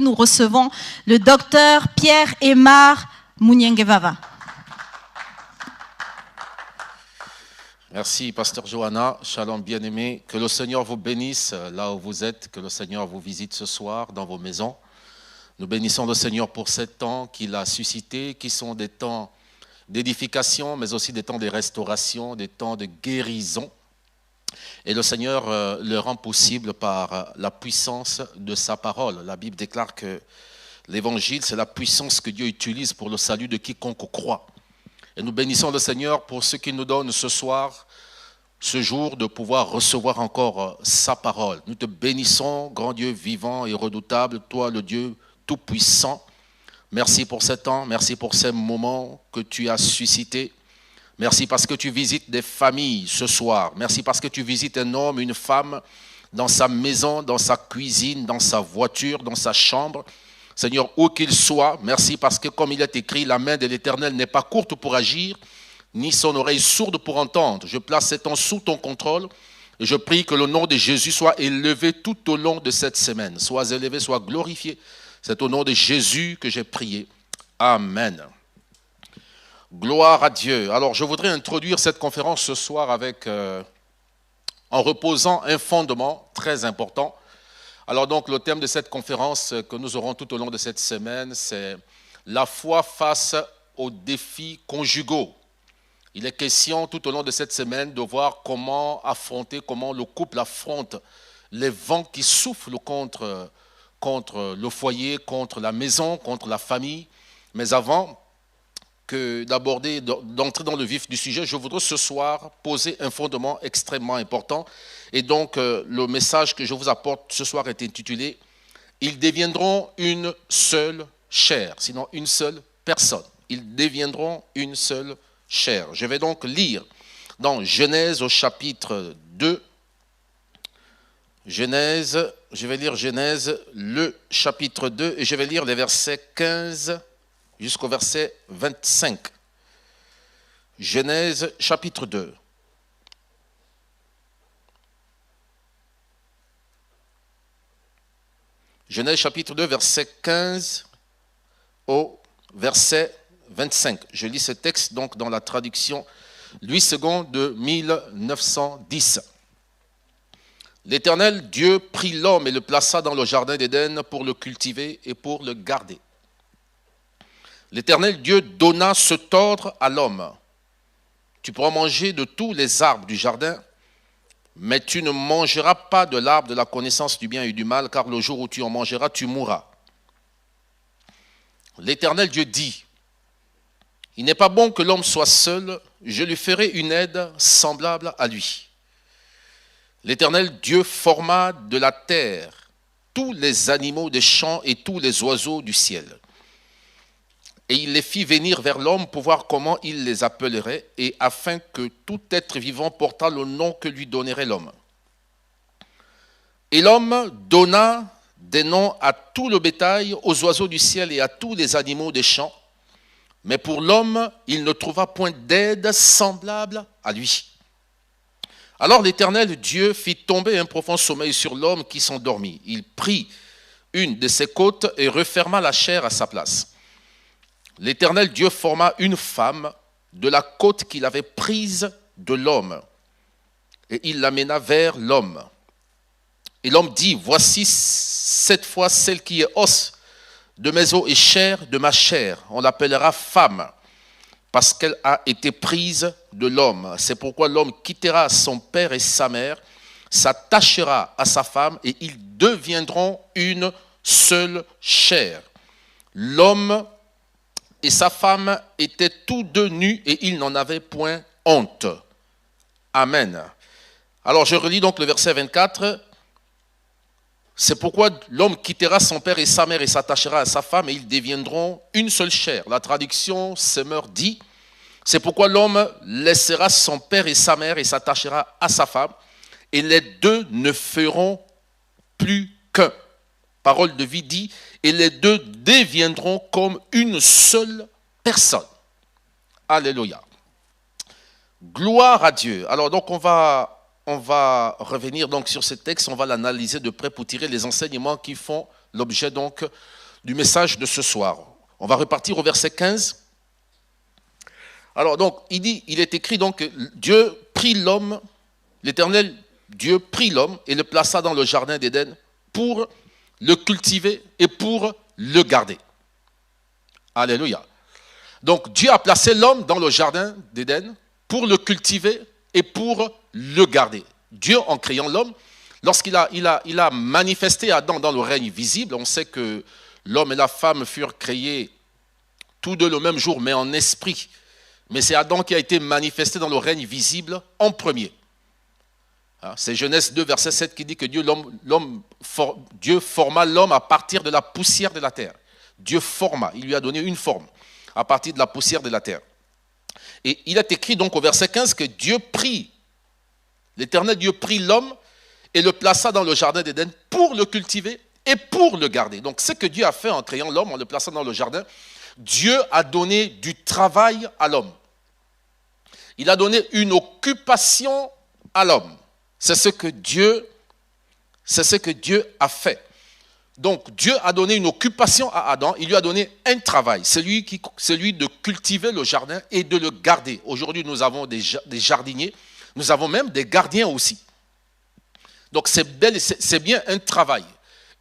Nous recevons le docteur Pierre-Aimar Munyengevava. Merci, Pasteur Johanna. Shalom, bien-aimés. Que le Seigneur vous bénisse là où vous êtes, que le Seigneur vous visite ce soir dans vos maisons. Nous bénissons le Seigneur pour ces temps qu'il a suscités, qui sont des temps d'édification, mais aussi des temps de restauration, des temps de guérison. Et le Seigneur le rend possible par la puissance de sa parole. La Bible déclare que l'évangile, c'est la puissance que Dieu utilise pour le salut de quiconque croit. Et nous bénissons le Seigneur pour ce qu'il nous donne ce soir, ce jour, de pouvoir recevoir encore sa parole. Nous te bénissons, grand Dieu vivant et redoutable, toi le Dieu tout-puissant. Merci pour ce temps, merci pour ces moments que tu as suscités. Merci parce que tu visites des familles ce soir. Merci parce que tu visites un homme, une femme, dans sa maison, dans sa cuisine, dans sa voiture, dans sa chambre. Seigneur, où qu'il soit, merci parce que comme il est écrit, la main de l'Éternel n'est pas courte pour agir, ni son oreille sourde pour entendre. Je place ces temps sous ton contrôle et je prie que le nom de Jésus soit élevé tout au long de cette semaine. Sois élevé, sois glorifié. C'est au nom de Jésus que j'ai prié. Amen. Gloire à Dieu. Alors, je voudrais introduire cette conférence ce soir en reposant un fondement très important. Alors donc, le thème de cette conférence que nous aurons tout au long de cette semaine, c'est la foi face aux défis conjugaux. Il est question tout au long de cette semaine de voir comment le couple affronte les vents qui soufflent contre le foyer, contre la maison, contre la famille. Mais avant d'entrer dans le vif du sujet, je voudrais ce soir poser un fondement extrêmement important. Et donc, le message que je vous apporte ce soir est intitulé « Ils deviendront une seule chair », sinon une seule personne. Ils deviendront une seule chair. Je vais donc lire dans Genèse au chapitre 2. Je vais lire Genèse, le chapitre 2, et je vais lire les versets 15 jusqu'au verset 25. Genèse, chapitre 2. Genèse, chapitre 2, verset 15 au verset 25. Je lis ce texte donc dans la traduction Louis II de 1910. L'Éternel Dieu prit l'homme et le plaça dans le jardin d'Éden pour le cultiver et pour le garder. L'Éternel Dieu donna cet ordre à l'homme. Tu pourras manger de tous les arbres du jardin, mais tu ne mangeras pas de l'arbre de la connaissance du bien et du mal, car le jour où tu en mangeras, tu mourras. L'Éternel Dieu dit, il n'est pas bon que l'homme soit seul, je lui ferai une aide semblable à lui. L'Éternel Dieu forma de la terre tous les animaux des champs et tous les oiseaux du ciel. Et il les fit venir vers l'homme pour voir comment il les appellerait, et afin que tout être vivant portât le nom que lui donnerait l'homme. Et l'homme donna des noms à tout le bétail, aux oiseaux du ciel et à tous les animaux des champs. Mais pour l'homme, il ne trouva point d'aide semblable à lui. Alors l'Éternel Dieu fit tomber un profond sommeil sur l'homme qui s'endormit. Il prit une de ses côtes et referma la chair à sa place. L'Éternel Dieu forma une femme de la côte qu'il avait prise de l'homme, et il l'amena vers l'homme. Et l'homme dit, voici cette fois celle qui est os de mes os et chair de ma chair. On l'appellera femme, parce qu'elle a été prise de l'homme. C'est pourquoi l'homme quittera son père et sa mère, s'attachera à sa femme, et ils deviendront une seule chair. L'homme et sa femme étaient tous deux nus et ils n'en avaient point honte. Amen. Alors je relis donc le verset 24. C'est pourquoi l'homme quittera son père et sa mère et s'attachera à sa femme et ils deviendront une seule chair. La traduction Semeur dit, c'est pourquoi l'homme laissera son père et sa mère et s'attachera à sa femme et les deux ne feront plus qu'un. Parole de vie dit, et les deux deviendront comme une seule personne. Alléluia. Gloire à Dieu. Alors donc on va revenir donc sur ce texte, on va l'analyser de près pour tirer les enseignements qui font l'objet donc du message de ce soir. On va repartir au verset 15. Alors donc, il est écrit donc que Dieu prit l'homme, l'Éternel Dieu prit l'homme et le plaça dans le jardin d'Éden pour le cultiver et pour le garder. Alléluia. Donc Dieu a placé l'homme dans le jardin d'Éden pour le cultiver et pour le garder. Dieu, en créant l'homme, lorsqu'il a manifesté Adam dans le règne visible, on sait que l'homme et la femme furent créés tous deux le même jour, mais en esprit. Mais c'est Adam qui a été manifesté dans le règne visible en premier. C'est Genèse 2, verset 7 qui dit que Dieu forma l'homme à partir de la poussière de la terre. Dieu forma, il lui a donné une forme à partir de la poussière de la terre. Et il est écrit donc au verset 15 que Dieu prit, l'Éternel Dieu prit l'homme et le plaça dans le jardin d'Éden pour le cultiver et pour le garder. Donc ce que Dieu a fait en créant l'homme, en le plaçant dans le jardin, Dieu a donné du travail à l'homme. Il a donné une occupation à l'homme. C'est ce que Dieu a fait. Donc Dieu a donné une occupation à Adam, il lui a donné un travail, celui de cultiver le jardin et de le garder. Aujourd'hui, nous avons des jardiniers, nous avons même des gardiens aussi. Donc c'est bien un travail.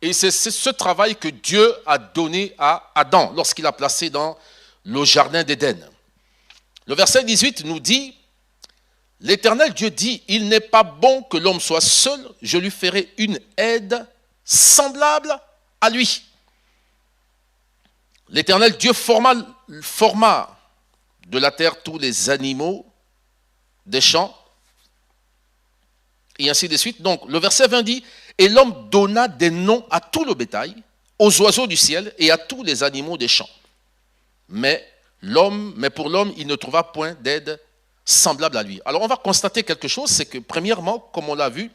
Et c'est ce travail que Dieu a donné à Adam lorsqu'il l'a placé dans le jardin d'Éden. Le verset 18 nous dit, l'Éternel Dieu dit, il n'est pas bon que l'homme soit seul, je lui ferai une aide semblable à lui. L'Éternel Dieu forma de la terre tous les animaux des champs, et ainsi de suite. Donc le verset 20 dit, et l'homme donna des noms à tout le bétail, aux oiseaux du ciel et à tous les animaux des champs. Mais pour l'homme, il ne trouva point d'aide semblable à lui. Alors on va constater quelque chose, c'est que premièrement, comme on l'a vu,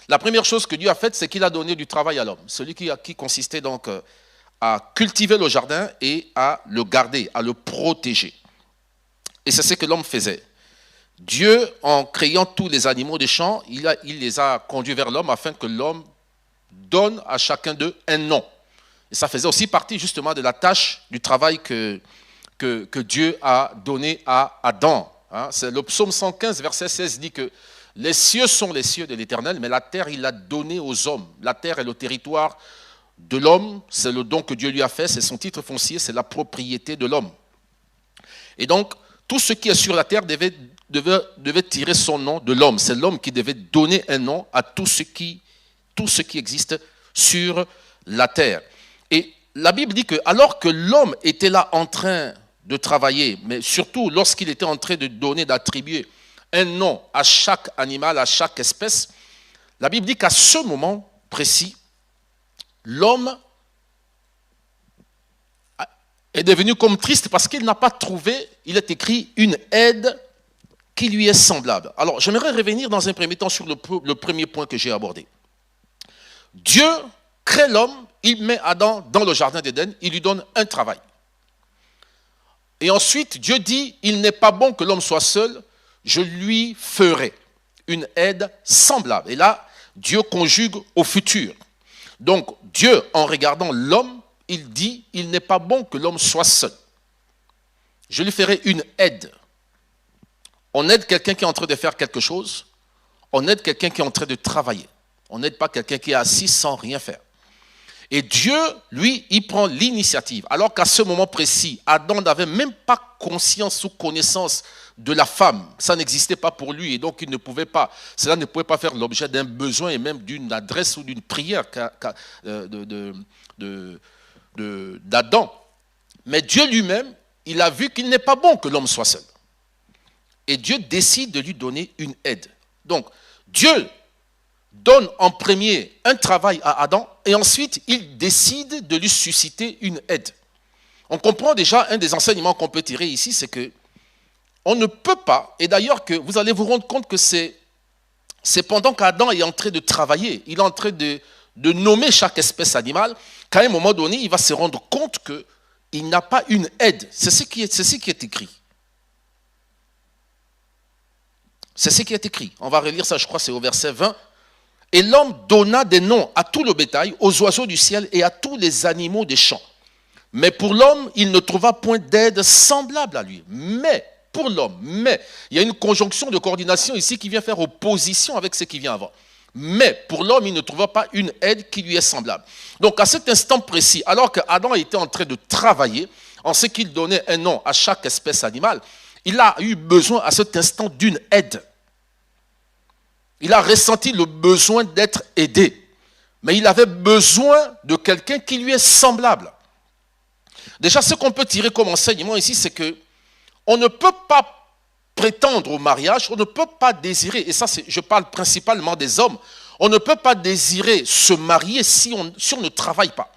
la première chose que Dieu a faite, c'est qu'il a donné du travail à l'homme. Celui qui consistait donc à cultiver le jardin et à le garder, à le protéger. Et c'est ce que l'homme faisait. Dieu, en créant tous les animaux des champs, il les a conduits vers l'homme afin que l'homme donne à chacun d'eux un nom. Et ça faisait aussi partie justement de la tâche, du travail que Dieu a donné à Adam. C'est le psaume 115, verset 16 dit que les cieux sont les cieux de l'Éternel, mais la terre, il l'a donnée aux hommes. La terre est le territoire de l'homme, c'est le don que Dieu lui a fait, c'est son titre foncier, c'est la propriété de l'homme. Et donc, tout ce qui est sur la terre devait tirer son nom de l'homme. C'est l'homme qui devait donner un nom à tout ce qui existe sur la terre. Et la Bible dit que alors que l'homme était là en train de travailler, mais surtout lorsqu'il était en train de donner, d'attribuer un nom à chaque animal, à chaque espèce, la Bible dit qu'à ce moment précis, l'homme est devenu comme triste parce qu'il n'a pas trouvé, il est écrit, une aide qui lui est semblable. Alors, j'aimerais revenir dans un premier temps sur le premier point que j'ai abordé. Dieu crée l'homme, il met Adam dans le jardin d'Éden, il lui donne un travail. Et ensuite, Dieu dit, il n'est pas bon que l'homme soit seul, je lui ferai une aide semblable. Et là, Dieu conjugue au futur. Donc, Dieu, en regardant l'homme, il dit, il n'est pas bon que l'homme soit seul. Je lui ferai une aide. On aide quelqu'un qui est en train de faire quelque chose. On aide quelqu'un qui est en train de travailler. On n'aide pas quelqu'un qui est assis sans rien faire. Et Dieu, lui, il prend l'initiative. Alors qu'à ce moment précis, Adam n'avait même pas conscience ou connaissance de la femme. Ça n'existait pas pour lui et donc cela ne pouvait pas faire l'objet d'un besoin et même d'une adresse ou d'une prière d'Adam. Mais Dieu lui-même, il a vu qu'il n'est pas bon que l'homme soit seul. Et Dieu décide de lui donner une aide. Donc, Dieu donne en premier un travail à Adam et ensuite il décide de lui susciter une aide. On comprend déjà un des enseignements qu'on peut tirer ici, c'est que on ne peut pas, et d'ailleurs que vous allez vous rendre compte que c'est pendant qu'Adam est en train de travailler, il est en train de nommer chaque espèce animale, qu'à un moment donné, il va se rendre compte qu'il n'a pas une aide. C'est ce qui est écrit. C'est ce qui est écrit. On va relire ça, je crois, c'est au verset 20. Et l'homme donna des noms à tout le bétail, aux oiseaux du ciel et à tous les animaux des champs. Mais pour l'homme, il ne trouva point d'aide semblable à lui. Mais, pour l'homme, il y a une conjonction de coordination ici qui vient faire opposition avec ce qui vient avant. Mais pour l'homme, il ne trouva pas une aide qui lui est semblable. Donc à cet instant précis, alors qu'Adam était en train de travailler, en ce qu'il donnait un nom à chaque espèce animale, il a eu besoin à cet instant d'une aide. Il a ressenti le besoin d'être aidé. Mais il avait besoin de quelqu'un qui lui est semblable. Déjà, ce qu'on peut tirer comme enseignement ici, c'est que on ne peut pas prétendre au mariage, on ne peut pas désirer, et ça je parle principalement des hommes, on ne peut pas désirer se marier si on ne travaille pas.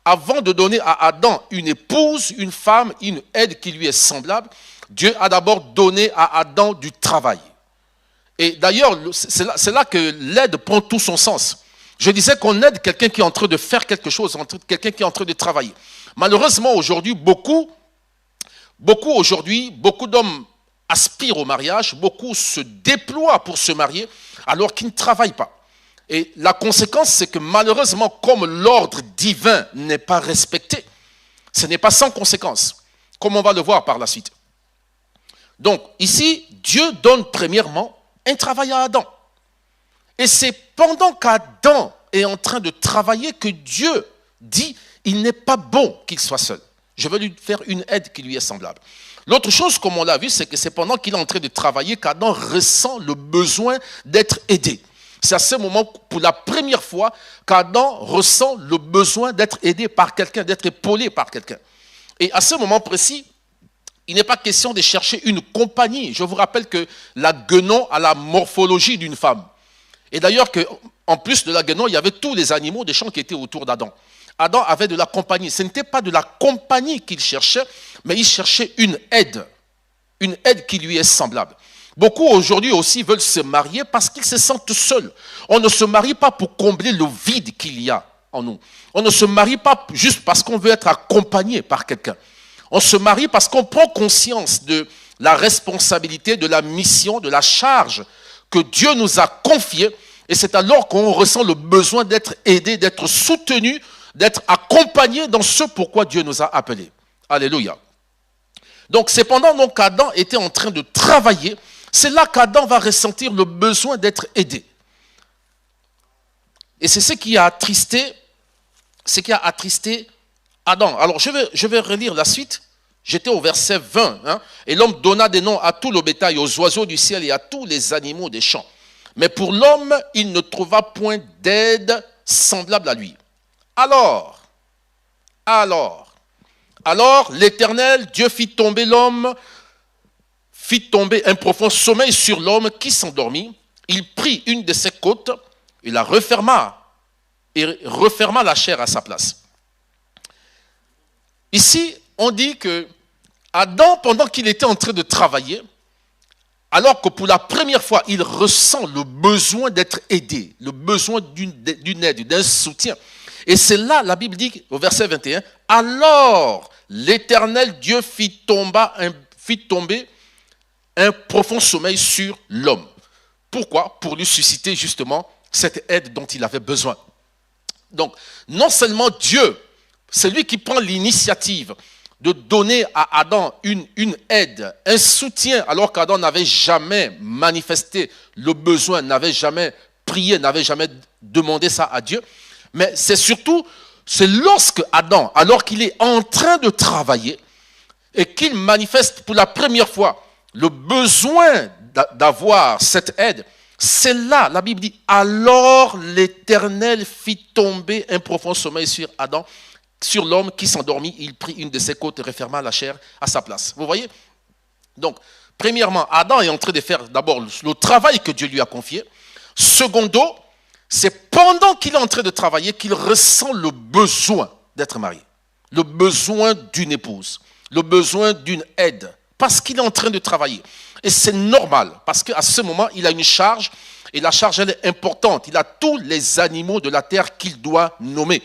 Avant de donner à Adam une épouse, une femme, une aide qui lui est semblable, Dieu a d'abord donné à Adam du travail. Et d'ailleurs, c'est là que l'aide prend tout son sens. Je disais qu'on aide quelqu'un qui est en train de faire quelque chose, quelqu'un qui est en train de travailler. Malheureusement, aujourd'hui, beaucoup d'hommes aspirent au mariage, beaucoup se déploient pour se marier alors qu'ils ne travaillent pas. Et la conséquence, c'est que malheureusement, comme l'ordre divin n'est pas respecté, ce n'est pas sans conséquence, comme on va le voir par la suite. Donc, ici, Dieu donne premièrement un travail à Adam. Et c'est pendant qu'Adam est en train de travailler que Dieu dit « il n'est pas bon qu'il soit seul. Je vais lui faire une aide qui lui est semblable. » L'autre chose, comme on l'a vu, c'est que c'est pendant qu'il est en train de travailler qu'Adam ressent le besoin d'être aidé. C'est à ce moment, pour la première fois, qu'Adam ressent le besoin d'être aidé par quelqu'un, d'être épaulé par quelqu'un. Et à ce moment précis, il n'est pas question de chercher une compagnie. Je vous rappelle que la guenon a la morphologie d'une femme. Et d'ailleurs, en plus de la guenon, il y avait tous les animaux des champs qui étaient autour d'Adam. Adam avait de la compagnie. Ce n'était pas de la compagnie qu'il cherchait, mais il cherchait une aide qui lui est semblable. Beaucoup aujourd'hui aussi veulent se marier parce qu'ils se sentent seuls. On ne se marie pas pour combler le vide qu'il y a en nous. On ne se marie pas juste parce qu'on veut être accompagné par quelqu'un. On se marie parce qu'on prend conscience de la responsabilité, de la mission, de la charge que Dieu nous a confiée. Et c'est alors qu'on ressent le besoin d'être aidé, d'être soutenu, d'être accompagné dans ce pourquoi Dieu nous a appelés. Alléluia. Donc c'est pendant qu'Adam était en train de travailler, c'est là qu'Adam va ressentir le besoin d'être aidé. Et c'est ce qui a attristé Adam. Alors je vais relire la suite. J'étais au verset 20. Et l'homme donna des noms à tout le bétail, aux oiseaux du ciel et à tous les animaux des champs. Mais pour l'homme, il ne trouva point d'aide semblable à lui. Alors, l'Éternel, Dieu fit tomber un profond sommeil sur l'homme qui s'endormit. Il prit une de ses côtes et la referma, la chair à sa place. Ici, on dit que Adam, pendant qu'il était en train de travailler, alors que pour la première fois, il ressent le besoin d'être aidé, le besoin d'une aide, d'un soutien. Et c'est là, la Bible dit, au verset 21, « Alors l'Éternel Dieu fit tomber un profond sommeil sur l'homme. » Pourquoi ? Pour lui susciter justement cette aide dont il avait besoin. Donc, non seulement Dieu, c'est lui qui prend l'initiative de donner à Adam une aide, un soutien, alors qu'Adam n'avait jamais manifesté le besoin, n'avait jamais prié, n'avait jamais demandé ça à Dieu. Mais c'est lorsque Adam, alors qu'il est en train de travailler et qu'il manifeste pour la première fois le besoin d'avoir cette aide, c'est là, la Bible dit, alors l'Éternel fit tomber un profond sommeil sur Adam, sur l'homme qui s'endormit, il prit une de ses côtes et referma la chair à sa place. Vous voyez ? Donc, premièrement, Adam est en train de faire d'abord le travail que Dieu lui a confié. Secondo, c'est pendant qu'il est en train de travailler qu'il ressent le besoin d'être marié, le besoin d'une épouse, le besoin d'une aide, parce qu'il est en train de travailler. Et c'est normal, parce qu'à ce moment, il a une charge, et la charge, elle est importante. Il a tous les animaux de la terre qu'il doit nommer.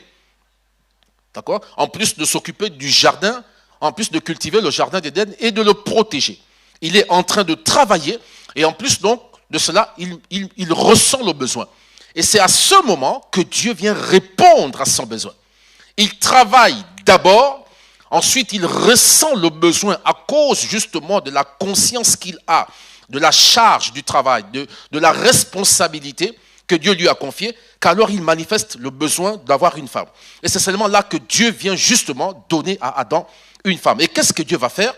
D'accord ? En plus de s'occuper du jardin, en plus de cultiver le jardin d'Éden et de le protéger. Il est en train de travailler, et en plus donc de cela, il ressent le besoin. Et c'est à ce moment que Dieu vient répondre à son besoin. Il travaille d'abord, ensuite il ressent le besoin à cause justement de la conscience qu'il a, de la charge du travail, de la responsabilité que Dieu lui a confiée, qu'alors il manifeste le besoin d'avoir une femme. Et c'est seulement là que Dieu vient justement donner à Adam une femme. Et qu'est-ce que Dieu va faire?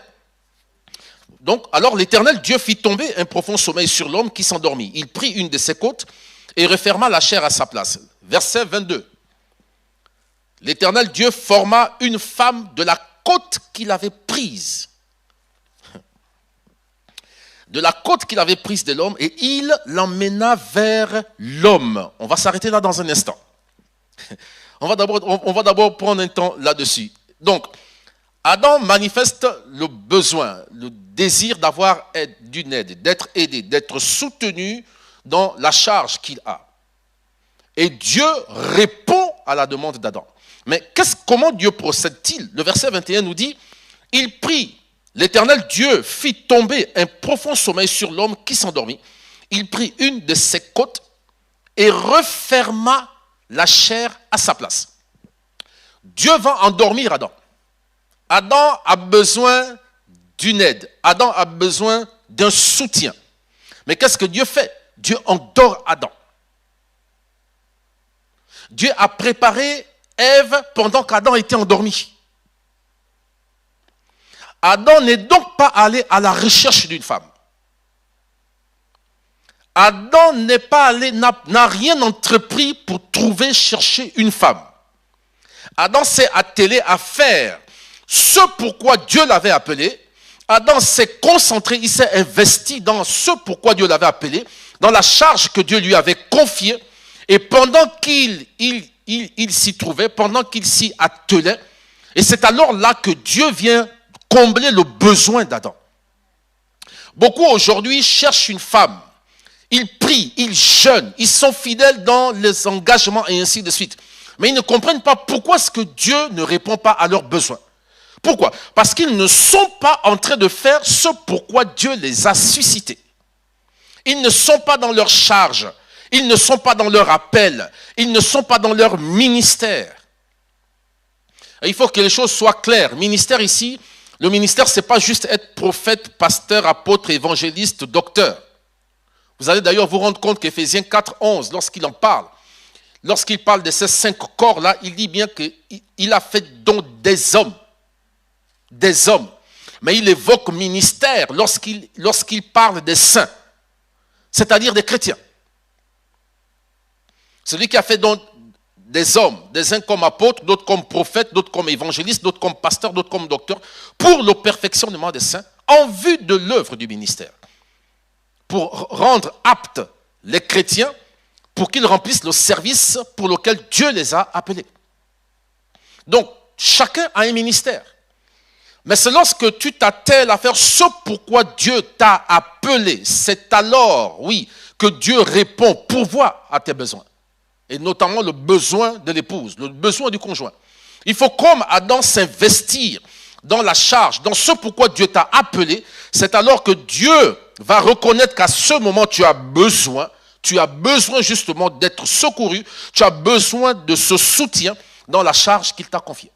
Donc, alors l'Éternel Dieu fit tomber un profond sommeil sur l'homme qui s'endormit. Il prit une de ses côtes et referma la chair à sa place. Verset 22. L'Éternel Dieu forma une femme de la côte qu'il avait prise. De la côte qu'il avait prise de l'homme, et il l'emmena vers l'homme. On va s'arrêter là dans un instant. On va d'abord prendre un temps là-dessus. Donc, Adam manifeste le besoin, le désir d'avoir d'une aide, d'être aidé, d'être soutenu dans la charge qu'il a. Et Dieu répond à la demande d'Adam. Mais comment Dieu procède-t-il? Le verset 21 nous dit, il prit, l'Éternel Dieu fit tomber un profond sommeil sur l'homme qui s'endormit. Il prit une de ses côtes et referma la chair à sa place. Dieu va endormir Adam. Adam a besoin d'une aide. Adam a besoin d'un soutien. Mais qu'est-ce que Dieu fait? Dieu endort Adam. Dieu a préparé Ève pendant qu'Adam était endormi. Adam n'est donc pas allé à la recherche d'une femme. Adam n'est pas allé, n'a rien entrepris pour chercher une femme. Adam s'est attelé à faire ce pourquoi Dieu l'avait appelé. Adam s'est concentré, il s'est investi dans ce pourquoi Dieu l'avait appelé, dans la charge que Dieu lui avait confiée. Et pendant qu'il s'y trouvait, pendant qu'il s'y attelait, et c'est alors là que Dieu vient combler le besoin d'Adam. Beaucoup aujourd'hui cherchent une femme. Ils prient, ils jeûnent, ils sont fidèles dans les engagements et ainsi de suite. Mais ils ne comprennent pas pourquoi est-ce que Dieu ne répond pas à leurs besoins. Pourquoi? Parce qu'ils ne sont pas en train de faire ce pourquoi Dieu les a suscités. Ils ne sont pas dans leur charge. Ils ne sont pas dans leur appel. Ils ne sont pas dans leur ministère. Et il faut que les choses soient claires. Ministère ici, le ministère, ce n'est pas juste être prophète, pasteur, apôtre, évangéliste, docteur. Vous allez d'ailleurs vous rendre compte qu'Éphésiens 4:11, lorsqu'il en parle, lorsqu'il parle de ces 5 corps-là, il dit bien qu'il a fait don des hommes. Des hommes. Mais il évoque ministère lorsqu'il parle des saints, c'est-à-dire des chrétiens. Celui qui a fait don des hommes, des uns comme apôtres, d'autres comme prophètes, d'autres comme évangélistes, d'autres comme pasteurs, d'autres comme docteurs, pour le perfectionnement des saints, en vue de l'œuvre du ministère. Pour rendre aptes les chrétiens, pour qu'ils remplissent le service pour lequel Dieu les a appelés. Donc, chacun a un ministère. Mais c'est lorsque tu t'attelles à faire ce pourquoi Dieu t'a appelé, c'est alors, oui, que Dieu répond, pourvoit à tes besoins. Et notamment le besoin de l'épouse, le besoin du conjoint. Il faut comme Adam s'investir dans la charge, dans ce pourquoi Dieu t'a appelé. C'est alors que Dieu va reconnaître qu'à ce moment tu as besoin justement d'être secouru, tu as besoin de ce soutien dans la charge qu'il t'a confiée.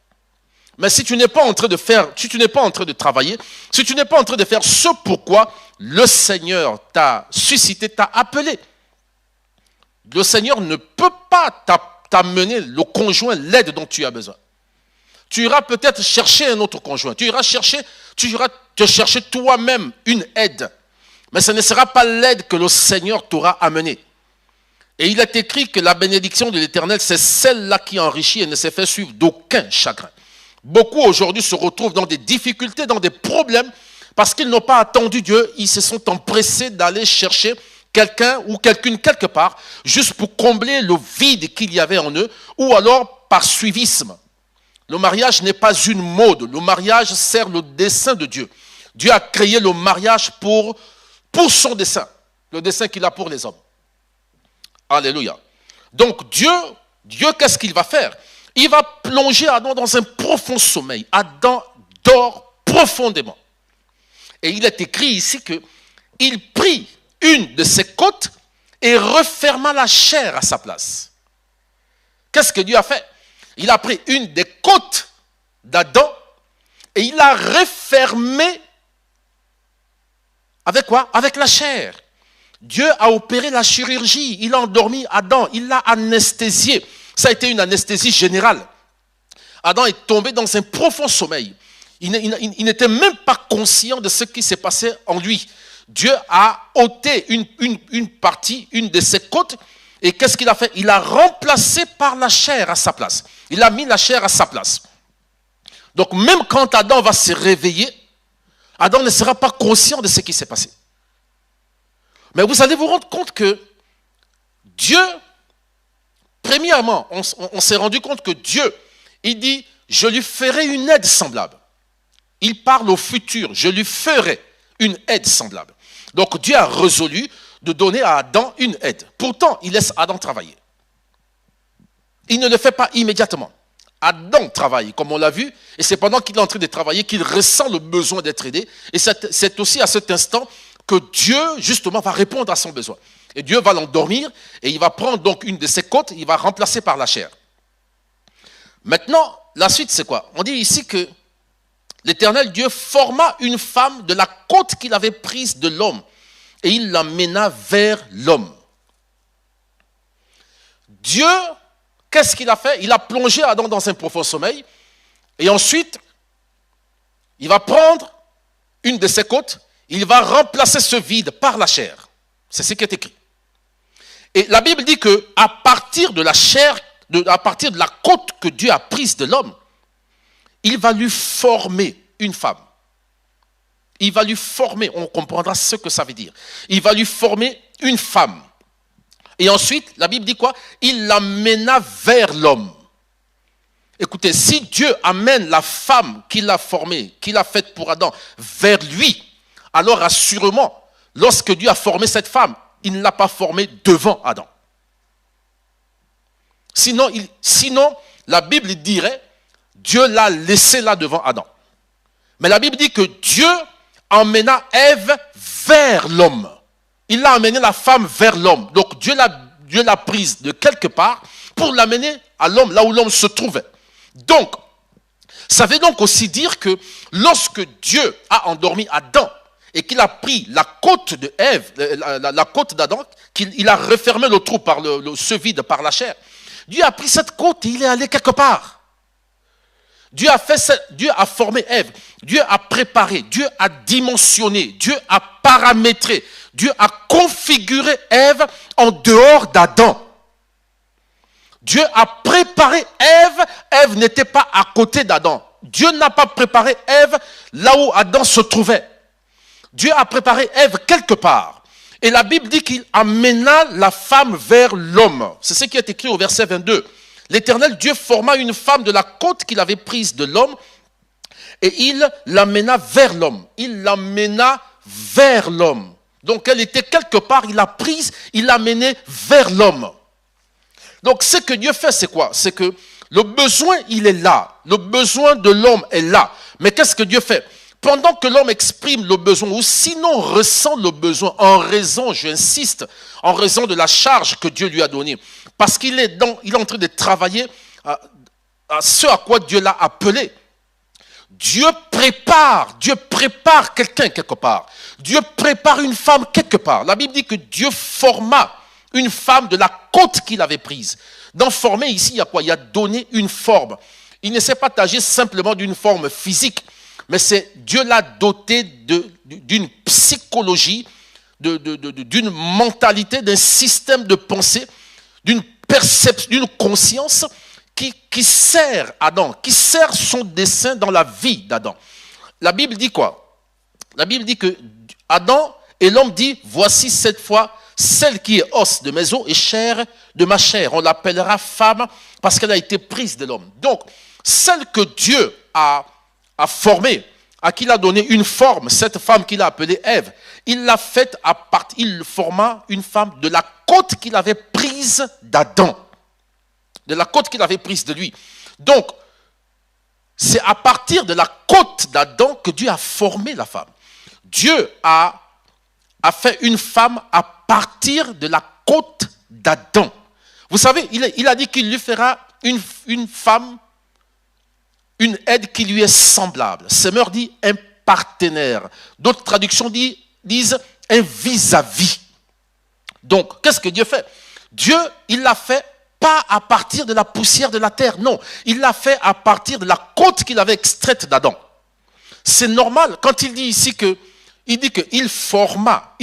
Mais si tu n'es pas en train de faire, si tu n'es pas en train de travailler, si tu n'es pas en train de faire ce pourquoi le Seigneur t'a suscité, t'a appelé, le Seigneur ne peut pas t'amener le conjoint, l'aide dont tu as besoin. Tu iras peut-être chercher un autre conjoint. Tu iras te chercher toi-même une aide. Mais ce ne sera pas l'aide que le Seigneur t'aura amenée. Et il est écrit que la bénédiction de l'Éternel, c'est celle-là qui enrichit et ne se fait suivre d'aucun chagrin. Beaucoup aujourd'hui se retrouvent dans des difficultés, dans des problèmes, parce qu'ils n'ont pas attendu Dieu. Ils se sont empressés d'aller chercher quelqu'un ou quelqu'une quelque part, juste pour combler le vide qu'il y avait en eux, ou alors par suivisme. Le mariage n'est pas une mode. Le mariage sert le dessein de Dieu. Dieu a créé le mariage pour son dessein, le dessein qu'il a pour les hommes. Alléluia. Donc Dieu, qu'est-ce qu'il va faire? Il va plonger Adam dans un profond sommeil. Adam dort profondément. Et il est écrit ici qu'il prit une de ses côtes et referma la chair à sa place. Qu'est-ce que Dieu a fait? Il a pris une des côtes d'Adam et il a refermé avec quoi? Avec la chair. Dieu a opéré la chirurgie, il a endormi Adam, il l'a anesthésié. Ça a été une anesthésie générale. Adam est tombé dans un profond sommeil. Il n'était même pas conscient de ce qui s'est passé en lui. Dieu a ôté une partie, une de ses côtes, et qu'est-ce qu'il a fait? Il a remplacé par la chair à sa place. Il a mis la chair à sa place. Donc même quand Adam va se réveiller, Adam ne sera pas conscient de ce qui s'est passé. Mais vous allez vous rendre compte que Dieu, premièrement, on s'est rendu compte que Dieu, il dit, je lui ferai une aide semblable. Il parle au futur, je lui ferai une aide semblable. Donc Dieu a résolu de donner à Adam une aide. Pourtant, il laisse Adam travailler. Il ne le fait pas immédiatement. Adam travaille, comme on l'a vu, et c'est pendant qu'il est en train de travailler qu'il ressent le besoin d'être aidé. Et c'est aussi à cet instant que Dieu, justement, va répondre à son besoin. Et Dieu va l'endormir, et il va prendre donc une de ses côtes, il va remplacer par la chair. Maintenant, la suite, c'est quoi? On dit ici que l'Éternel Dieu forma une femme de la côte qu'il avait prise de l'homme, et il l'amena vers l'homme. Dieu, qu'est-ce qu'il a fait? Il a plongé Adam dans un profond sommeil, et ensuite, il va prendre une de ses côtes, il va remplacer ce vide par la chair. C'est ce qui est écrit. Et la Bible dit que à partir de la chair, à partir de la côte que Dieu a prise de l'homme, il va lui former une femme. Il va lui former, on comprendra ce que ça veut dire. Il va lui former une femme. Et ensuite, la Bible dit quoi? Il l'amena vers l'homme. Écoutez, si Dieu amène la femme qu'il a formée, qu'il a faite pour Adam, vers lui, alors assurément, lorsque Dieu a formé cette femme, il ne l'a pas formée devant Adam. Sinon, la Bible dirait, Dieu l'a laissé là devant Adam. Mais la Bible dit que Dieu emmena Ève vers l'homme. Il a amené la femme vers l'homme. Donc Dieu l'a prise de quelque part pour l'amener à l'homme, là où l'homme se trouvait. Donc, ça veut donc aussi dire que lorsque Dieu a endormi Adam et qu'il a pris la côte de Ève, la côte d'Adam, qu'il a refermé le trou par ce vide par la chair, Dieu a pris cette côte et il est allé quelque part. Dieu a formé Ève, Dieu a préparé, Dieu a dimensionné, Dieu a paramétré, Dieu a configuré Ève en dehors d'Adam. Dieu a préparé Ève, Ève n'était pas à côté d'Adam. Dieu n'a pas préparé Ève là où Adam se trouvait. Dieu a préparé Ève quelque part. Et la Bible dit qu'il amena la femme vers l'homme. C'est ce qui est écrit au verset 22. L'Éternel Dieu forma une femme de la côte qu'il avait prise de l'homme et il l'amena vers l'homme. Il l'amena vers l'homme. Donc elle était quelque part, il l'a prise, il l'a amenée vers l'homme. Donc ce que Dieu fait, c'est quoi? C'est que le besoin, il est là. Le besoin de l'homme est là. Mais qu'est-ce que Dieu fait? Pendant que l'homme exprime le besoin, ou sinon ressent le besoin, en raison, j'insiste, en raison de la charge que Dieu lui a donnée, parce qu'il est en train de travailler à ce à quoi Dieu l'a appelé. Dieu prépare quelqu'un quelque part. Dieu prépare une femme quelque part. La Bible dit que Dieu forma une femme de la côte qu'il avait prise. Dans former ici, il y a quoi? Il y a donné une forme. Il ne s'est pas agi simplement d'une forme physique, mais Dieu l'a doté d'une psychologie, d'une mentalité, d'un système de pensée, d'une perception, d'une conscience qui sert Adam, qui sert son dessein dans la vie d'Adam. La Bible dit quoi? La Bible dit que Adam et l'homme dit, voici cette fois celle qui est os de mes os et chair de ma chair. On l'appellera femme parce qu'elle a été prise de l'homme. Donc, celle que Dieu a formée, à qui il a donné une forme, cette femme qu'il a appelée Ève, il l'a faite il forma une femme de la côte qu'il avait prise d'Adam. De la côte qu'il avait prise de lui. Donc, c'est à partir de la côte d'Adam que Dieu a formé la femme. Dieu a fait une femme à partir de la côte d'Adam. Vous savez, il a dit qu'il lui fera une femme, une aide qui lui est semblable. Semeur dit un partenaire. D'autres traductions disent un vis-à-vis. Donc, qu'est-ce que Dieu fait? Dieu, il l'a fait pas à partir de la poussière de la terre, non. Il l'a fait à partir de la côte qu'il avait extraite d'Adam. C'est normal quand il dit ici qu'il forma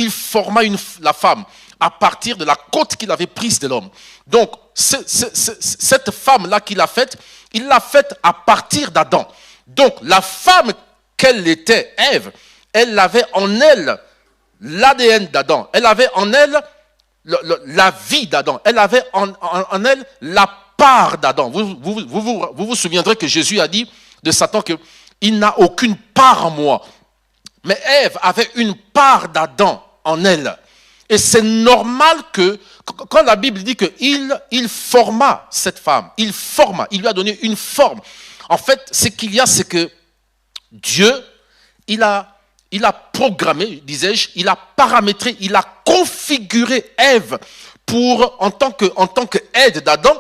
la femme à partir de la côte qu'il avait prise de l'homme. Donc, cette femme-là qu'il a faite, il l'a faite à partir d'Adam. Donc, la femme qu'elle était, Ève, elle avait en elle l'ADN d'Adam. Elle avait en elle la vie d'Adam. Elle avait en elle la part d'Adam. Vous souviendrez que Jésus a dit de Satan qu'il n'a aucune part en moi. Mais Ève avait une part d'Adam en elle. Et c'est normal que, quand la Bible dit qu'il forma cette femme, il lui a donné une forme. En fait, ce qu'il y a, c'est que Dieu, il a programmé, disais-je, il a paramétré, il a configuré Ève en tant que aide d'Adam,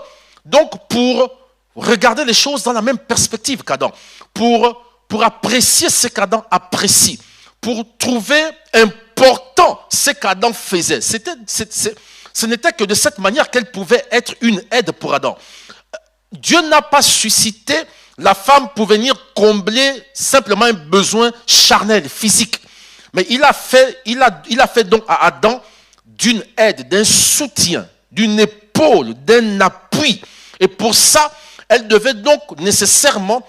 donc pour regarder les choses dans la même perspective qu'Adam, pour apprécier ce qu'Adam apprécie, pour trouver important ce qu'Adam faisait. Ce n'était que de cette manière qu'elle pouvait être une aide pour Adam. Dieu n'a pas suscité la femme pour venir combler simplement un besoin charnel, physique. Mais il a fait donc à Adam d'une aide, d'un soutien, d'une épaule, d'un appui. Et pour ça, elle devait donc nécessairement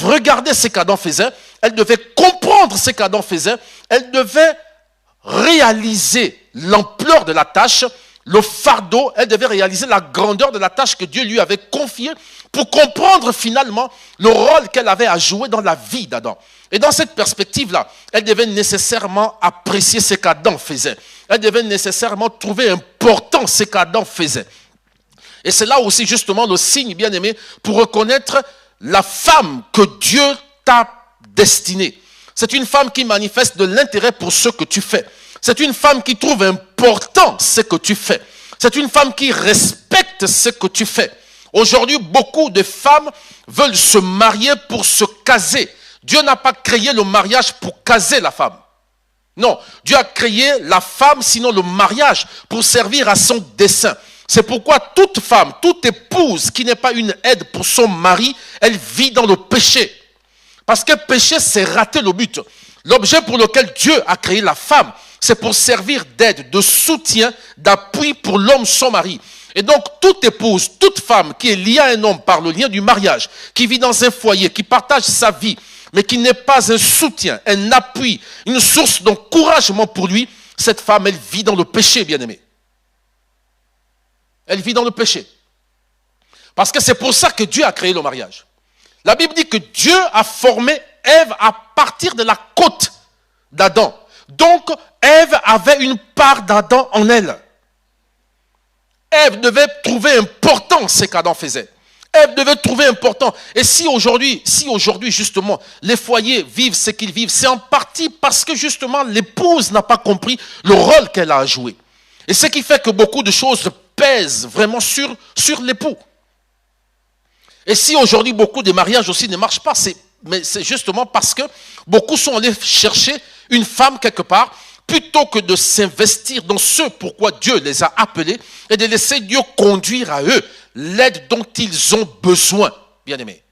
regarder ce qu'Adam faisait. Elle devait comprendre ce qu'Adam faisait. Elle devait réaliser l'ampleur de la tâche, le fardeau. Elle devait réaliser la grandeur de la tâche que Dieu lui avait confiée pour comprendre finalement le rôle qu'elle avait à jouer dans la vie d'Adam. Et dans cette perspective-là, elle devait nécessairement apprécier ce qu'Adam faisait. Elle devait nécessairement trouver important ce qu'Adam faisait. Et c'est là aussi justement le signe, bien aimé, pour reconnaître la femme que Dieu t'a destinée. C'est une femme qui manifeste de l'intérêt pour ce que tu fais. C'est une femme qui trouve important ce que tu fais. C'est une femme qui respecte ce que tu fais. Aujourd'hui, beaucoup de femmes veulent se marier pour se caser. Dieu n'a pas créé le mariage pour caser la femme. Non, Dieu a créé la femme, sinon le mariage, pour servir à son dessein. C'est pourquoi toute femme, toute épouse qui n'est pas une aide pour son mari, elle vit dans le péché. Parce que péché, c'est rater le but. L'objet pour lequel Dieu a créé la femme, c'est pour servir d'aide, de soutien, d'appui pour l'homme, son mari. Et donc, toute épouse, toute femme qui est liée à un homme par le lien du mariage, qui vit dans un foyer, qui partage sa vie, mais qui n'est pas un soutien, un appui, une source d'encouragement pour lui, cette femme, elle vit dans le péché, bien-aimé. Elle vit dans le péché. Parce que c'est pour ça que Dieu a créé le mariage. La Bible dit que Dieu a formé Ève à partir de la côte d'Adam. Donc, Ève avait une part d'Adam en elle. Ève devait trouver important ce qu'Adam faisait. Ève devait trouver important. Et si aujourd'hui, justement, les foyers vivent ce qu'ils vivent, c'est en partie parce que justement, l'épouse n'a pas compris le rôle qu'elle a à jouer. Et ce qui fait que beaucoup de choses pèsent vraiment sur l'époux. Et si aujourd'hui, beaucoup de mariages aussi ne marchent pas, c'est justement parce que beaucoup sont allés chercher une femme quelque part, plutôt que de s'investir dans ce pourquoi Dieu les a appelés et de laisser Dieu conduire à eux l'aide dont ils ont besoin, bien-aimés.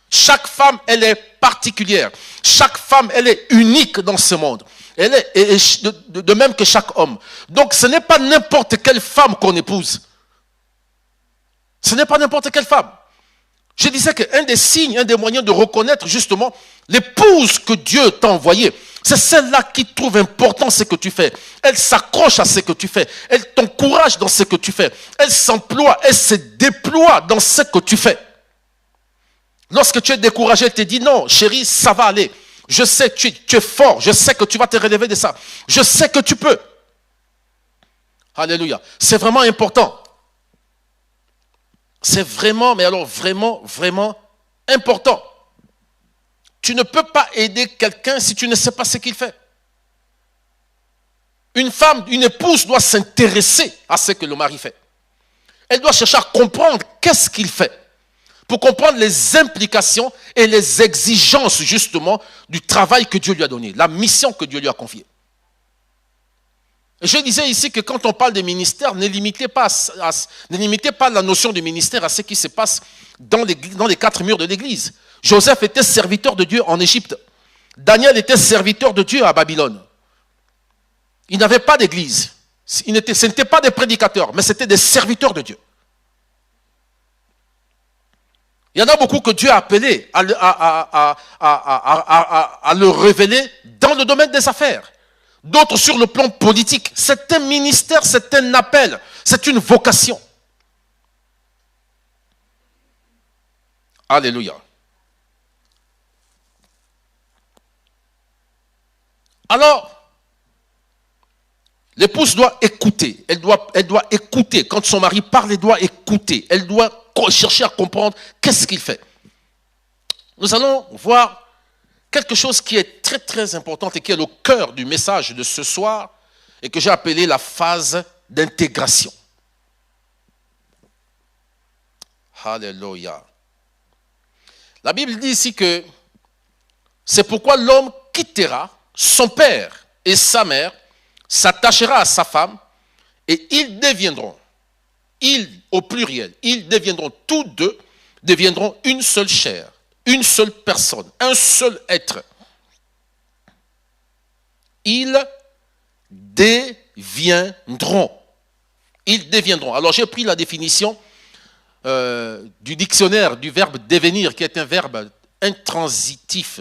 Chaque femme, elle est particulière. Chaque femme, elle est unique dans ce monde. Elle est de même que chaque homme. Donc, ce n'est pas n'importe quelle femme qu'on épouse. Ce n'est pas n'importe quelle femme. Je disais qu'un des signes, un des moyens de reconnaître justement l'épouse que Dieu t'a envoyée, c'est celle-là qui trouve important ce que tu fais. Elle s'accroche à ce que tu fais. Elle t'encourage dans ce que tu fais. Elle s'emploie, elle se déploie dans ce que tu fais. Lorsque tu es découragé, elle te dit non, chérie, ça va aller. Je sais que tu es fort. Je sais que tu vas te relever de ça. Je sais que tu peux. Alléluia. C'est vraiment important. C'est vraiment, mais alors vraiment, vraiment important. Tu ne peux pas aider quelqu'un si tu ne sais pas ce qu'il fait. Une femme, une épouse doit s'intéresser à ce que le mari fait. Elle doit chercher à comprendre qu'est-ce qu'il fait, pour comprendre les implications et les exigences justement du travail que Dieu lui a donné, la mission que Dieu lui a confiée. Je disais ici que quand on parle des ministères, ne limitez pas la notion de ministère à ce qui se passe dans les quatre murs de l'église. Joseph était serviteur de Dieu en Égypte. Daniel était serviteur de Dieu à Babylone. Il n'avait pas d'église. Ce n'étaient pas des prédicateurs, mais c'était des serviteurs de Dieu. Il y en a beaucoup que Dieu a appelés à le révéler dans le domaine des affaires. D'autres sur le plan politique. C'est un ministère, c'est un appel, c'est une vocation. Alléluia. Alors, l'épouse doit écouter. Elle doit écouter. Quand son mari parle, elle doit écouter. Elle doit chercher à comprendre qu'est-ce qu'il fait. Nous allons voir quelque chose qui est très très important et qui est le cœur du message de ce soir et que j'ai appelé la phase d'intégration. Alléluia. La Bible dit ici que c'est pourquoi l'homme quittera son père et sa mère, s'attachera à sa femme et ils deviendront, au pluriel, ils deviendront tous deux, deviendront une seule chair, une seule personne, un seul être. Ils deviendront. Ils deviendront. Alors j'ai pris la définition du dictionnaire du verbe devenir, qui est un verbe intransitif.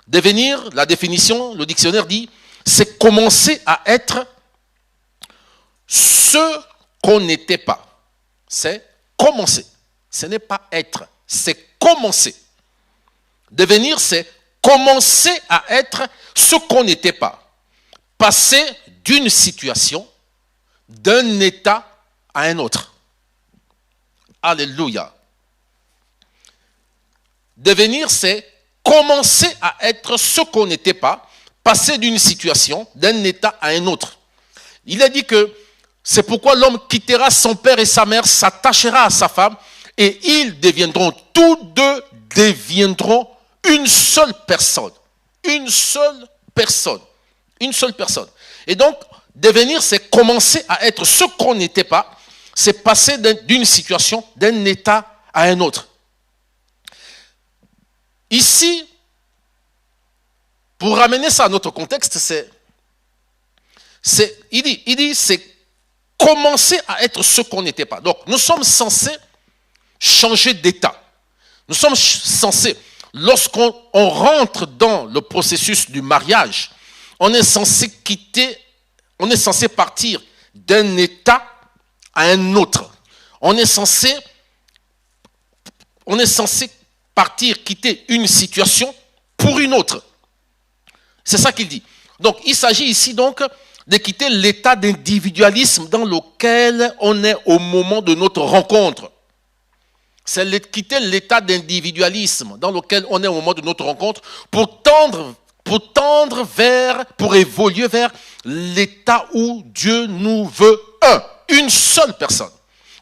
Devenir, la définition, le dictionnaire dit, c'est commencer à être ce qu'on n'était pas. C'est commencer. Ce n'est pas être, c'est commencer. Devenir, c'est commencer à être ce qu'on n'était pas. Passer d'une situation, d'un état à un autre. Alléluia. Devenir, c'est commencer à être ce qu'on n'était pas, passer d'une situation, d'un état à un autre. Il a dit que c'est pourquoi l'homme quittera son père et sa mère, s'attachera à sa femme, et ils deviendront, tous deux deviendront une seule personne. Une seule personne. Une seule personne. Et donc, devenir, c'est commencer à être ce qu'on n'était pas, c'est passer d'une situation, d'un état à un autre. Ici, pour ramener ça à notre contexte, il dit, c'est commencer à être ce qu'on n'était pas. Donc, nous sommes censés changer d'état. Nous sommes censés, lorsqu'on rentre dans le processus du mariage, on est censé partir d'un état à un autre. On est censé quitter une situation pour une autre. C'est ça qu'il dit. Donc, il s'agit ici donc de quitter l'état d'individualisme dans lequel on est au moment de notre rencontre. C'est quitter l'état d'individualisme dans lequel on est au moment de notre rencontre pour évoluer vers l'état où Dieu nous veut une seule personne.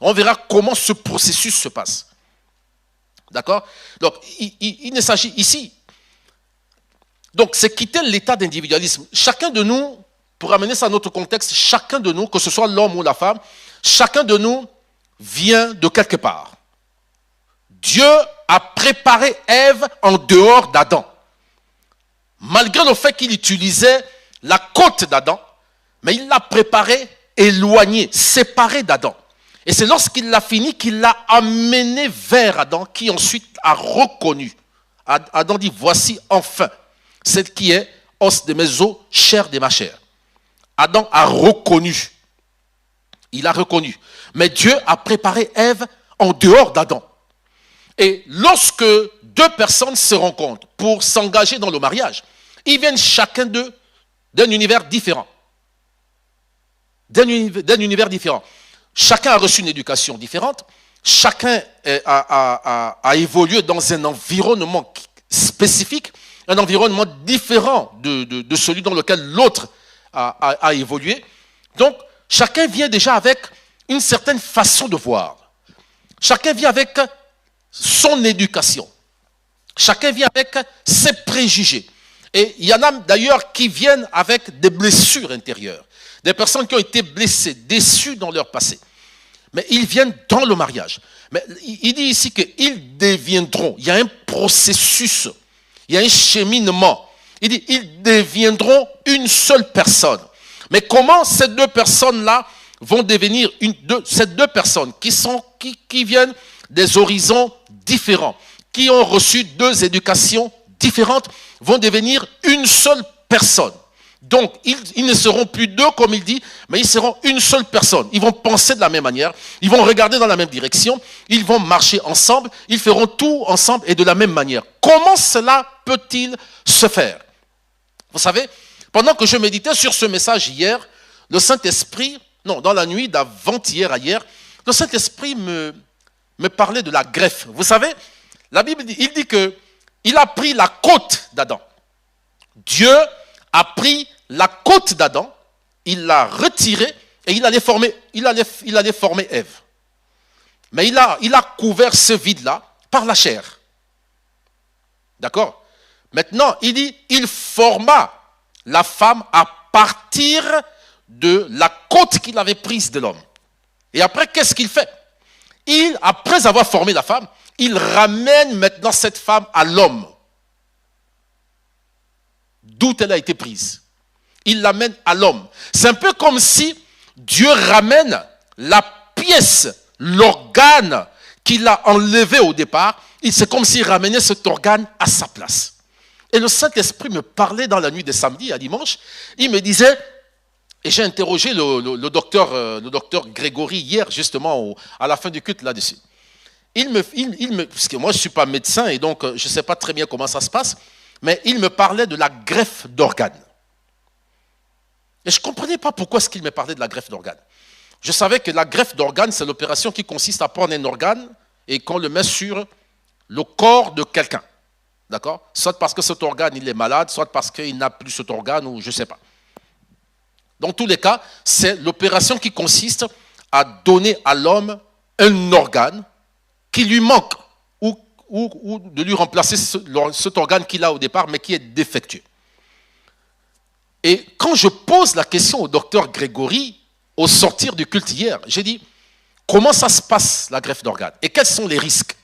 On verra comment ce processus se passe. D'accord? Donc, il ne s'agit ici. Donc, c'est quitter l'état d'individualisme. Chacun de nous, pour amener ça à notre contexte, chacun de nous, que ce soit l'homme ou la femme, chacun de nous vient de quelque part. Dieu a préparé Ève en dehors d'Adam. Malgré le fait qu'il utilisait la côte d'Adam, mais il l'a préparée éloignée, séparée d'Adam. Et c'est lorsqu'il l'a fini qu'il l'a amené vers Adam, qui ensuite a reconnu. Adam dit, voici enfin celle qui est os de mes os, chair de ma chair. Adam a reconnu. Il a reconnu. Mais Dieu a préparé Ève en dehors d'Adam. Et lorsque deux personnes se rencontrent pour s'engager dans le mariage, ils viennent chacun d'eux d'un univers différent. D'un univers différent. Chacun a reçu une éducation différente. Chacun a évolué dans un environnement spécifique, un environnement différent de celui dans lequel l'autre à évoluer. Donc, chacun vient déjà avec une certaine façon de voir. Chacun vient avec son éducation. Chacun vient avec ses préjugés. Et il y en a d'ailleurs qui viennent avec des blessures intérieures. Des personnes qui ont été blessées, déçues dans leur passé. Mais ils viennent dans le mariage. Mais il dit ici qu'ils deviendront. Il y a un processus. Il y a un cheminement. Il dit ils deviendront une seule personne. Mais comment ces deux personnes-là vont devenir ces deux personnes qui viennent des horizons différents, qui ont reçu deux éducations différentes, vont devenir une seule personne. Donc, ils ne seront plus deux, comme il dit, mais ils seront une seule personne. Ils vont penser de la même manière, ils vont regarder dans la même direction, ils vont marcher ensemble, ils feront tout ensemble et de la même manière. Comment cela peut-il se faire? Vous savez, pendant que je méditais sur ce message hier, le Saint-Esprit, dans la nuit d'avant-hier à hier, le Saint-Esprit me parlait de la greffe. Vous savez, la Bible dit, il dit qu'il a pris la côte d'Adam. Dieu a pris la côte d'Adam, il l'a retirée et il allait former Ève. Mais il a couvert ce vide-là par la chair. D'accord? Maintenant, il dit, il forma la femme à partir de la côte qu'il avait prise de l'homme. Et après, qu'est-ce qu'il fait? Après avoir formé la femme, il ramène maintenant cette femme à l'homme, d'où elle a été prise. Il l'amène à l'homme. C'est un peu comme si Dieu ramène la pièce, l'organe qu'il a enlevé au départ. C'est comme s'il ramenait cet organe à sa place. Et le Saint-Esprit me parlait dans la nuit de samedi à dimanche. Il me disait, et j'ai interrogé le docteur Grégory hier, justement, à la fin du culte là-dessus. Parce que moi, je ne suis pas médecin et donc je ne sais pas très bien comment ça se passe, mais il me parlait de la greffe d'organes. Et je ne comprenais pas pourquoi est-ce qu'il me parlait de la greffe d'organes. Je savais que la greffe d'organes, c'est l'opération qui consiste à prendre un organe et qu'on le met sur le corps de quelqu'un. D'accord? Soit parce que cet organe, il est malade, soit parce qu'il n'a plus cet organe, ou je ne sais pas. Dans tous les cas, c'est l'opération qui consiste à donner à l'homme un organe qui lui manque, ou de lui remplacer cet organe qu'il a au départ, mais qui est défectueux. Et quand je pose la question au docteur Grégory, au sortir du culte hier, j'ai dit, comment ça se passe, la greffe d'organes? Et quels sont les risques?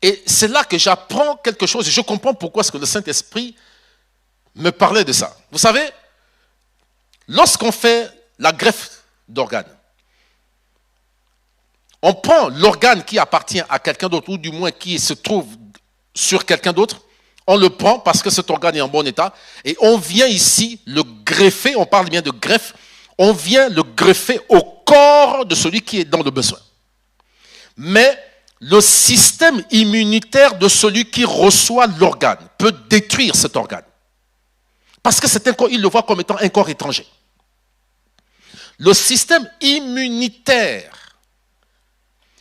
Et c'est là que j'apprends quelque chose, et je comprends pourquoi est-ce que le Saint-Esprit me parlait de ça. Vous savez, lorsqu'on fait la greffe d'organes, on prend l'organe qui appartient à quelqu'un d'autre, ou du moins qui se trouve sur quelqu'un d'autre, on le prend parce que cet organe est en bon état, et on vient ici le greffer, on parle bien de greffe, on vient le greffer au corps de celui qui est dans le besoin. Mais le système immunitaire de celui qui reçoit l'organe peut détruire cet organe. Parce que c'est un corps, il le voit comme étant un corps étranger. Le système immunitaire.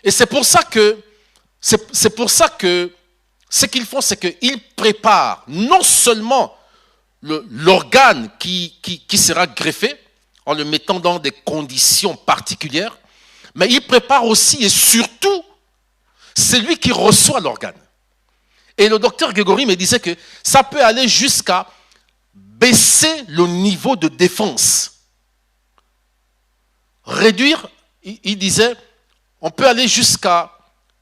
Et c'est pour ça que ce qu'ils font, c'est qu'ils préparent non seulement l'organe qui sera greffé, en le mettant dans des conditions particulières, mais ils préparent aussi et surtout celui qui reçoit l'organe. Et le docteur Grégory me disait que ça peut aller jusqu'à baisser le niveau de défense. Réduire, il disait, on peut aller jusqu'à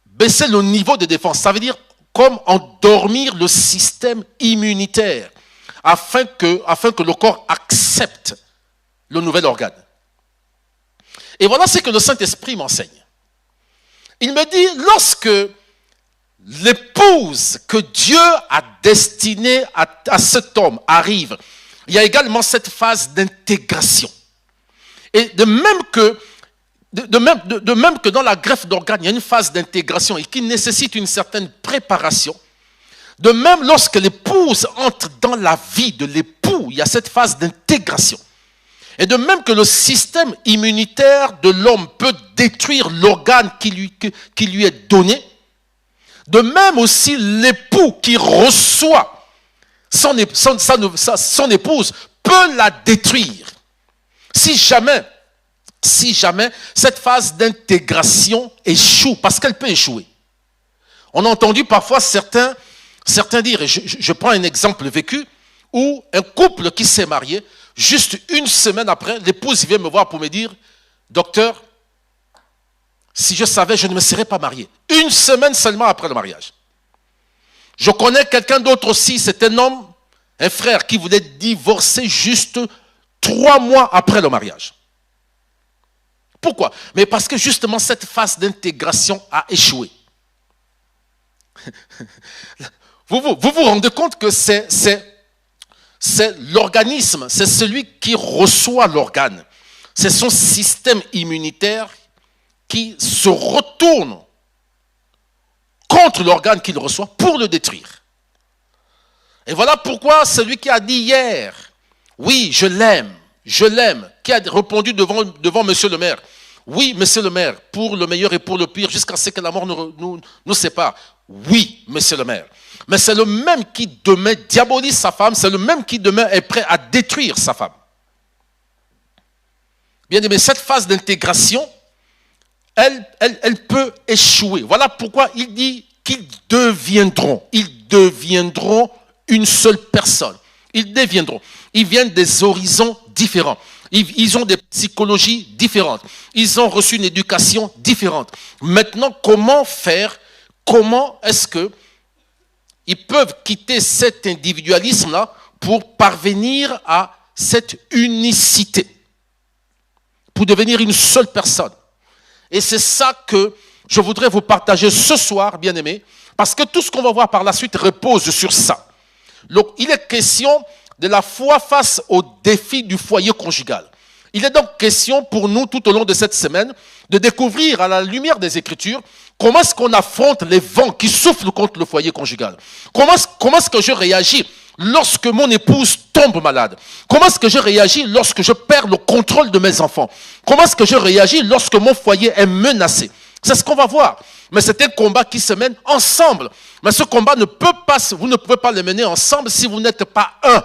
baisser le niveau de défense. Ça veut dire comme endormir le système immunitaire afin que le corps accepte le nouvel organe. Et voilà ce que le Saint-Esprit m'enseigne. Il me dit, lorsque l'épouse que Dieu a destinée à cet homme arrive, il y a également cette phase d'intégration. Et de même que dans la greffe d'organes, il y a une phase d'intégration et qui nécessite une certaine préparation. De même, lorsque l'épouse entre dans la vie de l'époux, il y a cette phase d'intégration. Et de même que le système immunitaire de l'homme peut détruire l'organe qui lui est donné, de même aussi l'époux qui reçoit son épouse peut la détruire. Si jamais cette phase d'intégration échoue, parce qu'elle peut échouer. On a entendu parfois certains dire, et je prends un exemple vécu, où un couple qui s'est marié, juste une semaine après, l'épouse vient me voir pour me dire, docteur, si je savais, je ne me serais pas marié. Une semaine seulement après le mariage. Je connais quelqu'un d'autre aussi, c'est un homme, un frère qui voulait divorcer juste 3 mois après le mariage. Pourquoi? Mais parce que justement cette phase d'intégration a échoué. Vous vous rendez compte que c'est l'organisme, c'est celui qui reçoit l'organe. C'est son système immunitaire qui se retourne contre l'organe qu'il reçoit pour le détruire. Et voilà pourquoi celui qui a dit hier, oui, je l'aime, qui a répondu devant monsieur le maire, oui, monsieur le maire, pour le meilleur et pour le pire, jusqu'à ce que la mort nous sépare. Oui, monsieur le maire. Mais c'est le même qui demain diabolise sa femme, c'est le même qui demain est prêt à détruire sa femme. Bien aimé, cette phase d'intégration, elle peut échouer. Voilà pourquoi il dit qu'ils deviendront une seule personne. Ils viennent des horizons différents. Ils ont des psychologies différentes. Ils ont reçu une éducation différente. Maintenant, comment faire? Comment est-ce qu'ils peuvent quitter cet individualisme-là pour parvenir à cette unicité? Pour devenir une seule personne. Et c'est ça que je voudrais vous partager ce soir, bien-aimés, parce que tout ce qu'on va voir par la suite repose sur ça. Donc, il est question de la foi face aux défis du foyer conjugal. Il est donc question pour nous, tout au long de cette semaine, de découvrir à la lumière des Écritures comment est-ce qu'on affronte les vents qui soufflent contre le foyer conjugal. Comment est-ce que je réagis lorsque mon épouse tombe malade? Comment est-ce que je réagis lorsque je perds le contrôle de mes enfants? Comment est-ce que je réagis lorsque mon foyer est menacé? C'est ce qu'on va voir. Mais c'est un combat qui se mène ensemble. Mais ce combat vous ne pouvez pas le mener ensemble si vous n'êtes pas un.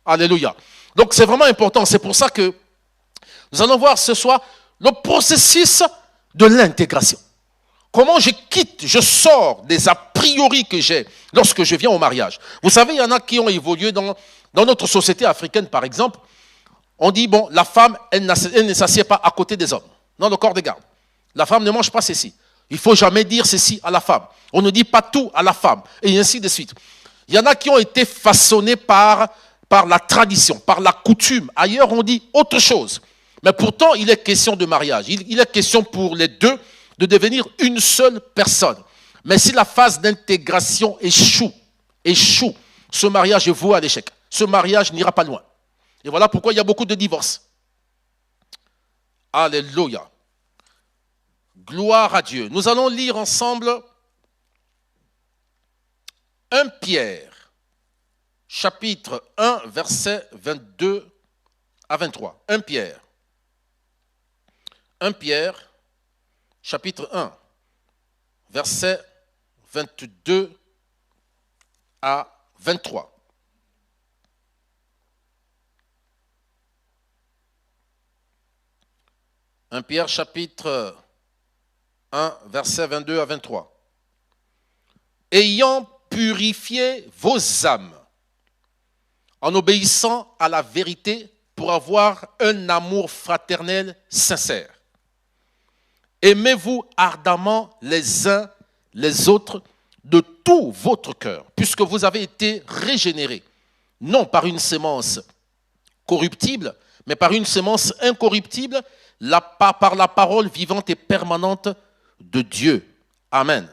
Alléluia. Donc c'est vraiment important. C'est pour ça que nous allons voir ce soir le processus de l'intégration. Comment je sors des a priori que j'ai lorsque je viens au mariage. Vous savez, il y en a qui ont évolué dans notre société africaine, par exemple. On dit, bon, la femme, elle ne s'assied pas à côté des hommes, dans le corps de garde. La femme ne mange pas ceci. Il ne faut jamais dire ceci à la femme. On ne dit pas tout à la femme, et ainsi de suite. Il y en a qui ont été façonnés par la tradition, par la coutume. Ailleurs, on dit autre chose. Mais pourtant, il est question de mariage. Il est question pour les deux de devenir une seule personne. Mais si la phase d'intégration échoue, ce mariage est voué à l'échec. Ce mariage n'ira pas loin. Et voilà pourquoi il y a beaucoup de divorces. Alléluia. Gloire à Dieu. Nous allons lire ensemble 1 Pierre, chapitre 1, versets 22 à 23. 1 Pierre. 1 Pierre, chapitre 1, versets 22 à 23. « 1 Pierre, chapitre 1, versets 22 à 23. « Ayant purifié vos âmes en obéissant à la vérité pour avoir un amour fraternel sincère. Aimez-vous ardemment les uns les autres de tout votre cœur, puisque vous avez été régénérés, non par une sémence corruptible, mais par une sémence incorruptible, par la parole vivante et permanente de Dieu. Amen. »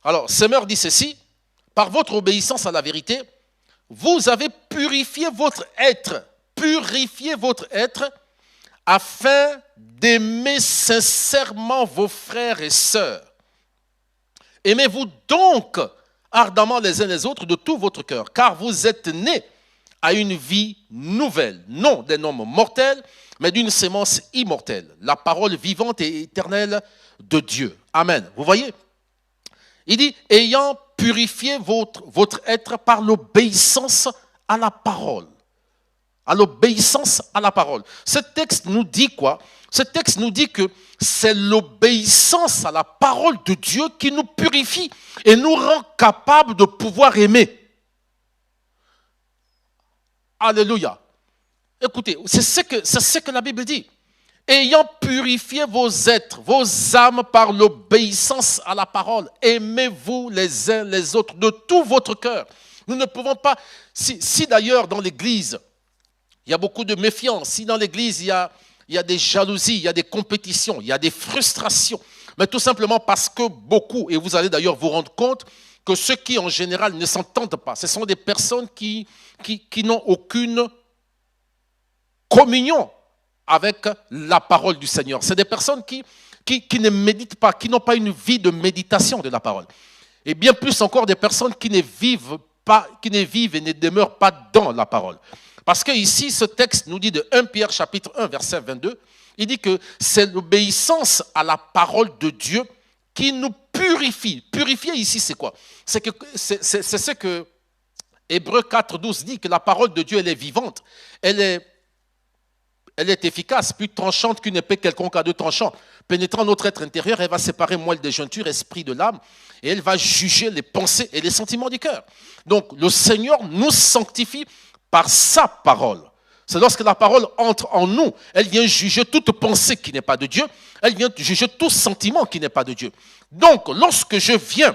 Alors, Semeur dit ceci, par votre obéissance à la vérité, vous avez purifié votre être, afin d'aimer sincèrement vos frères et sœurs. Aimez-vous donc ardemment les uns les autres de tout votre cœur, car vous êtes nés à une vie nouvelle, non d'un homme mortel, mais d'une sémence immortelle, la parole vivante et éternelle de Dieu. Amen. Vous voyez? Il dit, ayant purifié votre être par l'obéissance à la parole, à l'obéissance à la parole. Ce texte nous dit quoi? Ce texte nous dit que c'est l'obéissance à la parole de Dieu qui nous purifie et nous rend capables de pouvoir aimer. Alléluia. Écoutez, c'est ce que la Bible dit. Ayant purifié vos êtres, vos âmes par l'obéissance à la parole, aimez-vous les uns les autres de tout votre cœur. Nous ne pouvons pas, si d'ailleurs dans l'église, il y a beaucoup de méfiance, si dans l'église il y a des jalousies, il y a des compétitions, il y a des frustrations, mais tout simplement parce que beaucoup, et vous allez d'ailleurs vous rendre compte que ceux qui en général ne s'entendent pas, ce sont des personnes qui n'ont aucune communion avec la parole du Seigneur. C'est des personnes qui ne méditent pas, qui n'ont pas une vie de méditation de la parole. Et bien plus encore des personnes qui ne vivent et ne demeurent pas dans la parole. Parce que ici, ce texte nous dit de 1 Pierre chapitre 1, verset 22, il dit que c'est l'obéissance à la parole de Dieu qui nous purifie. Purifier ici, c'est quoi? C'est ce que Hébreux 4, 12 dit, que la parole de Dieu, elle est vivante, elle est efficace, plus tranchante qu'une épée quelconque à deux tranchants. Pénétrant notre être intérieur, elle va séparer moelle des jointures, esprit de l'âme, et elle va juger les pensées et les sentiments du cœur. Donc, le Seigneur nous sanctifie par sa parole. C'est lorsque la parole entre en nous, elle vient juger toute pensée qui n'est pas de Dieu, elle vient juger tout sentiment qui n'est pas de Dieu. Donc, lorsque je viens,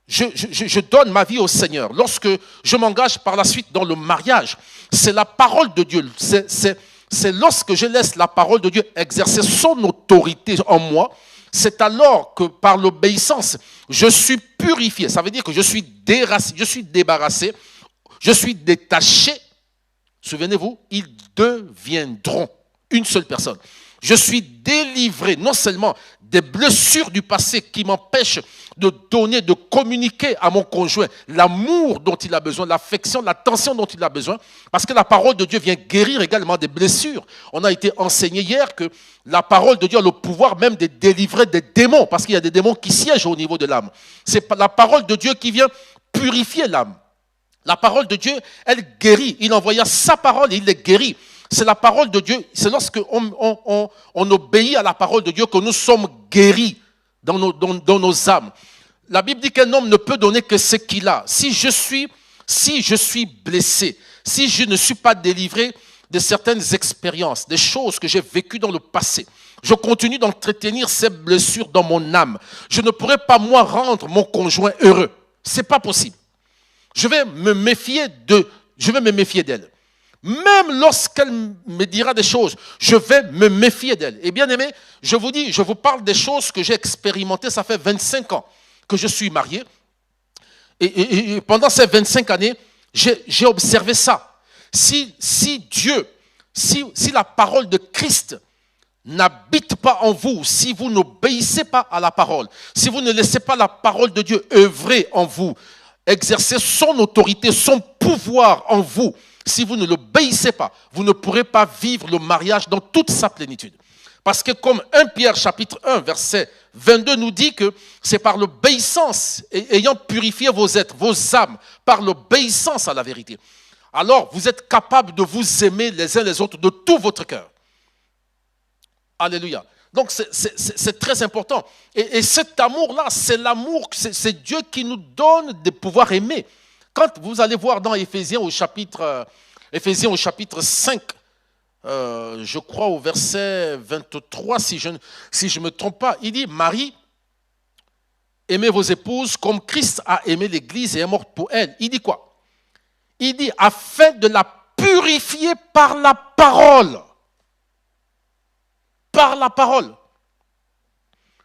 je donne ma vie au Seigneur, lorsque je m'engage par la suite dans le mariage, c'est la parole de Dieu, c'est lorsque je laisse la parole de Dieu exercer son autorité en moi, c'est alors que par l'obéissance, je suis purifié. Ça veut dire que je suis déraciné, je suis débarrassé, je suis détaché. Souvenez-vous, ils deviendront une seule personne. Je suis délivré non seulement des blessures du passé qui m'empêchent de donner, de communiquer à mon conjoint l'amour dont il a besoin, l'affection, l'attention dont il a besoin, parce que la parole de Dieu vient guérir également des blessures. On a été enseigné hier que la parole de Dieu a le pouvoir même de délivrer des démons, parce qu'il y a des démons qui siègent au niveau de l'âme. C'est la parole de Dieu qui vient purifier l'âme. La parole de Dieu, elle guérit. Il envoya sa parole et il les guérit. C'est la parole de Dieu. C'est lorsque on obéit à la parole de Dieu que nous sommes guéris dans nos âmes. La Bible dit qu'un homme ne peut donner que ce qu'il a. Si je suis blessé, si je ne suis pas délivré de certaines expériences, des choses que j'ai vécues dans le passé, je continue d'entretenir ces blessures dans mon âme. Je ne pourrai pas, moi, rendre mon conjoint heureux. C'est pas possible. Je vais me méfier d'elle. Même lorsqu'elle me dira des choses, je vais me méfier d'elle. Et bien aimé, je vous parle des choses que j'ai expérimentées. Ça fait 25 ans que je suis marié. Et pendant ces 25 années, j'ai observé ça. Si la parole de Christ n'habite pas en vous, si vous n'obéissez pas à la parole, si vous ne laissez pas la parole de Dieu œuvrer en vous, exercer son autorité, son pouvoir en vous, si vous ne l'obéissez pas, vous ne pourrez pas vivre le mariage dans toute sa plénitude. Parce que comme 1 Pierre chapitre 1 verset 22 nous dit que c'est par l'obéissance, ayant purifié vos êtres, vos âmes, par l'obéissance à la vérité. Alors vous êtes capables de vous aimer les uns les autres de tout votre cœur. Alléluia. Donc c'est très important. Et cet amour-là, c'est l'amour, c'est Dieu qui nous donne de pouvoir aimer. Quand vous allez voir dans Éphésiens au chapitre 5, je crois au verset 23, si je ne me trompe pas, il dit, Marie, aimez vos épouses comme Christ a aimé l'Église et est mort pour elle. Il dit quoi? Il dit, afin de la purifier par la parole. Par la parole.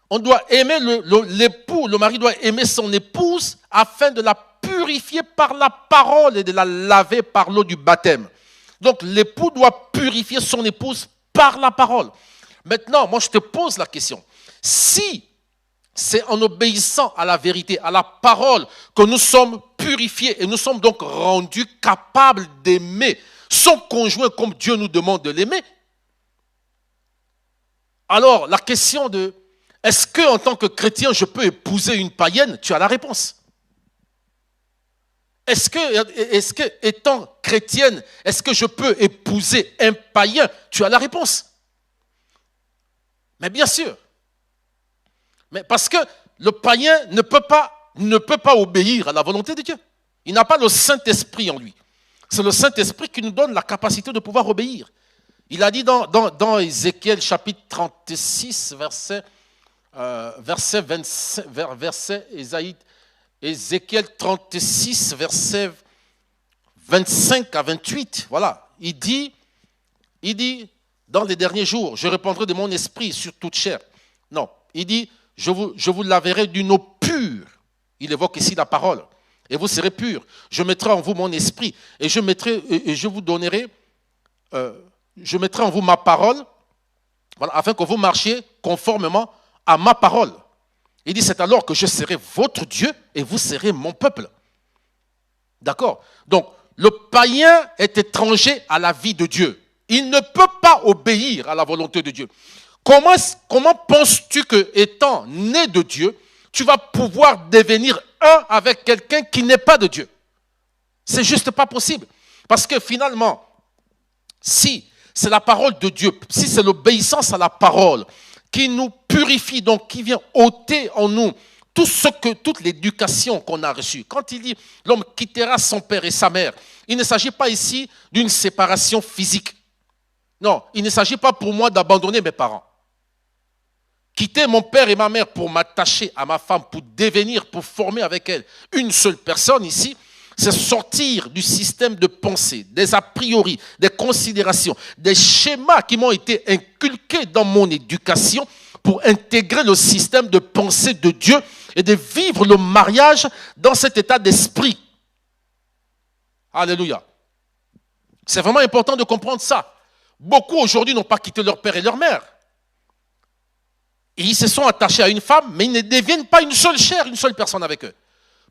On doit aimer l'époux, le mari doit aimer son épouse afin de la purifier par la parole et de la laver par l'eau du baptême. Donc l'époux doit purifier son épouse par la parole. Maintenant, moi je te pose la question. Si c'est en obéissant à la vérité, à la parole, que nous sommes purifiés et nous sommes donc rendus capables d'aimer son conjoint comme Dieu nous demande de l'aimer, alors la question de est-ce que en tant que chrétien je peux épouser une païenne, tu as la réponse. est-ce que, étant chrétienne, est-ce que je peux épouser un païen? Tu as la réponse. Mais bien sûr. Mais parce que le païen ne peut pas obéir à la volonté de Dieu. Il n'a pas le Saint-Esprit en lui. C'est le Saint-Esprit qui nous donne la capacité de pouvoir obéir. Il a dit dans Ézéchiel chapitre 36, verset 25, Ézéchiel 36, verset 25 à 28. Voilà. Il dit, dans les derniers jours, je répandrai de mon esprit sur toute chair. Non, il dit, je vous laverai d'une eau pure. Il évoque ici la parole. Et vous serez purs. Je mettrai en vous mon esprit. Et je vous donnerai, je mettrai en vous ma parole, voilà, afin que vous marchiez conformément à ma parole. Il dit, c'est alors que je serai votre Dieu et vous serez mon peuple. D'accord? Donc, le païen est étranger à la vie de Dieu. Il ne peut pas obéir à la volonté de Dieu. Comment penses-tu que, étant né de Dieu, tu vas pouvoir devenir un avec quelqu'un qui n'est pas de Dieu? C'est juste pas possible. Parce que finalement, si c'est la parole de Dieu, si c'est l'obéissance à la parole qui nous purifie, donc qui vient ôter en nous toute l'éducation qu'on a reçue. Quand il dit l'homme quittera son père et sa mère, il ne s'agit pas ici d'une séparation physique. Non, il ne s'agit pas pour moi d'abandonner mes parents. Quitter mon père et ma mère pour m'attacher à ma femme, pour former avec elle une seule personne ici, c'est sortir du système de pensée, des a priori, des considérations, des schémas qui m'ont été inculqués dans mon éducation pour intégrer le système de pensée de Dieu et de vivre le mariage dans cet état d'esprit. Alléluia. C'est vraiment important de comprendre ça. Beaucoup aujourd'hui n'ont pas quitté leur père et leur mère. Et ils se sont attachés à une femme, mais ils ne deviennent pas une seule chair, une seule personne avec eux.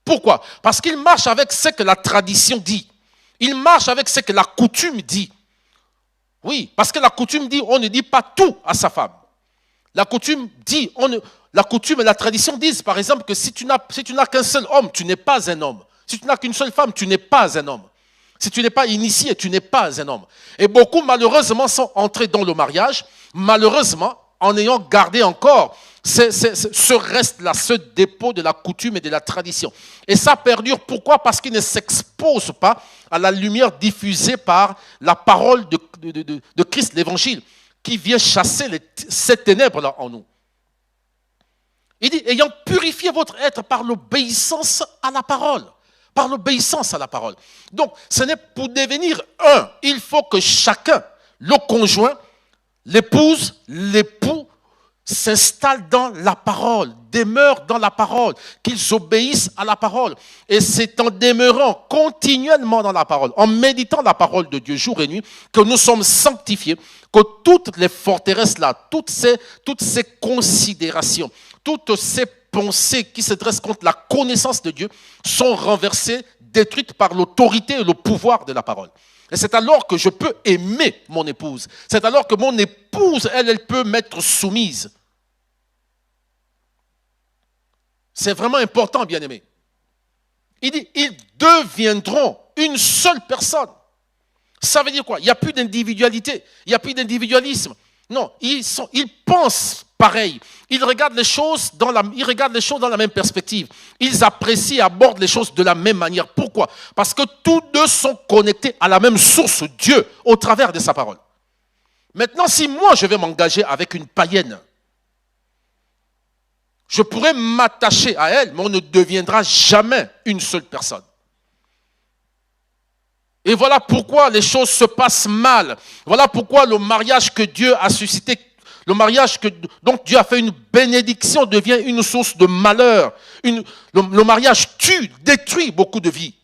Pourquoi? Parce qu'ils marchent avec ce que la tradition dit. Ils marchent avec ce que la coutume dit. Oui, parce que la coutume dit, on ne dit pas tout à sa femme. La coutume dit, la coutume et la tradition disent, par exemple, que si tu n'as qu'un seul homme, tu n'es pas un homme. Si tu n'as qu'une seule femme, tu n'es pas un homme. Si tu n'es pas initié, tu n'es pas un homme. Et beaucoup, malheureusement, sont entrés dans le mariage, malheureusement, en ayant gardé encore ce reste-là, ce dépôt de la coutume et de la tradition. Et ça perdure. Pourquoi? Parce qu'ils ne s'exposent pas à la lumière diffusée par la parole de Christ, l'évangile, qui vient chasser ces ténèbres-là en nous. Il dit, ayant purifié votre être par l'obéissance à la parole. Par l'obéissance à la parole. Donc, ce n'est pour devenir un. Il faut que chacun, le conjoint, l'épouse, l'époux, s'installe dans la parole, demeure dans la parole, qu'ils obéissent à la parole. Et c'est en demeurant continuellement dans la parole, en méditant la parole de Dieu jour et nuit, que nous sommes sanctifiés, que toutes les forteresses-là, toutes ces considérations, toutes ces pensées qui se dressent contre la connaissance de Dieu sont renversées, détruites par l'autorité et le pouvoir de la parole. Et c'est alors que je peux aimer mon épouse. C'est alors que mon épouse, elle peut m'être soumise. C'est vraiment important, bien-aimé. Il dit, ils deviendront une seule personne. Ça veut dire quoi? Il n'y a plus d'individualité, il n'y a plus d'individualisme. Non, ils pensent pareil. Ils regardent les choses dans la même perspective. Ils apprécient et abordent les choses de la même manière. Pourquoi? Parce que tous deux sont connectés à la même source, Dieu, au travers de sa parole. Maintenant, si moi je vais m'engager avec une païenne, je pourrais m'attacher à elle, mais on ne deviendra jamais une seule personne. Et voilà pourquoi les choses se passent mal. Voilà pourquoi le mariage que Dieu a suscité, le mariage dont Dieu a fait une bénédiction devient une source de malheur. Le mariage détruit beaucoup de vies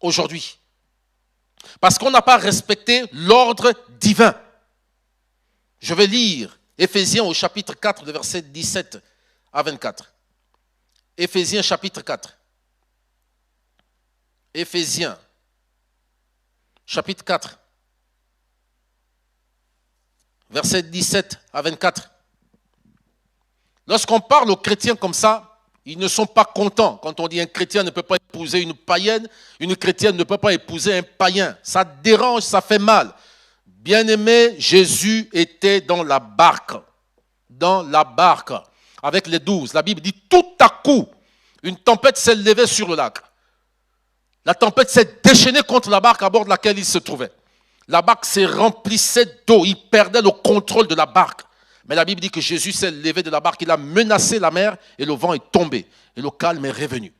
aujourd'hui. Parce qu'on n'a pas respecté l'ordre divin. Je vais lire Éphésiens au chapitre 4, de versets 17 à 24. Éphésiens chapitre 4. Éphésiens chapitre 4, versets 17 à 24. Lorsqu'on parle aux chrétiens comme ça, Ils ne sont pas contents. Quand on dit un chrétien ne peut pas épouser une païenne, une chrétienne ne peut pas épouser un païen. Ça dérange, ça fait mal. Bien-aimé, Jésus était dans la barque. Dans la barque, avec les 12. La Bible dit, tout à coup, une tempête s'est levée sur le lac. La tempête s'est déchaînée contre la barque à bord de laquelle il se trouvait. La barque s'est remplissait d'eau. Il perdait le contrôle de la barque. Mais la Bible dit que Jésus s'est levé de la barque. Il a menacé la mer et le vent est tombé. Et le calme est revenu.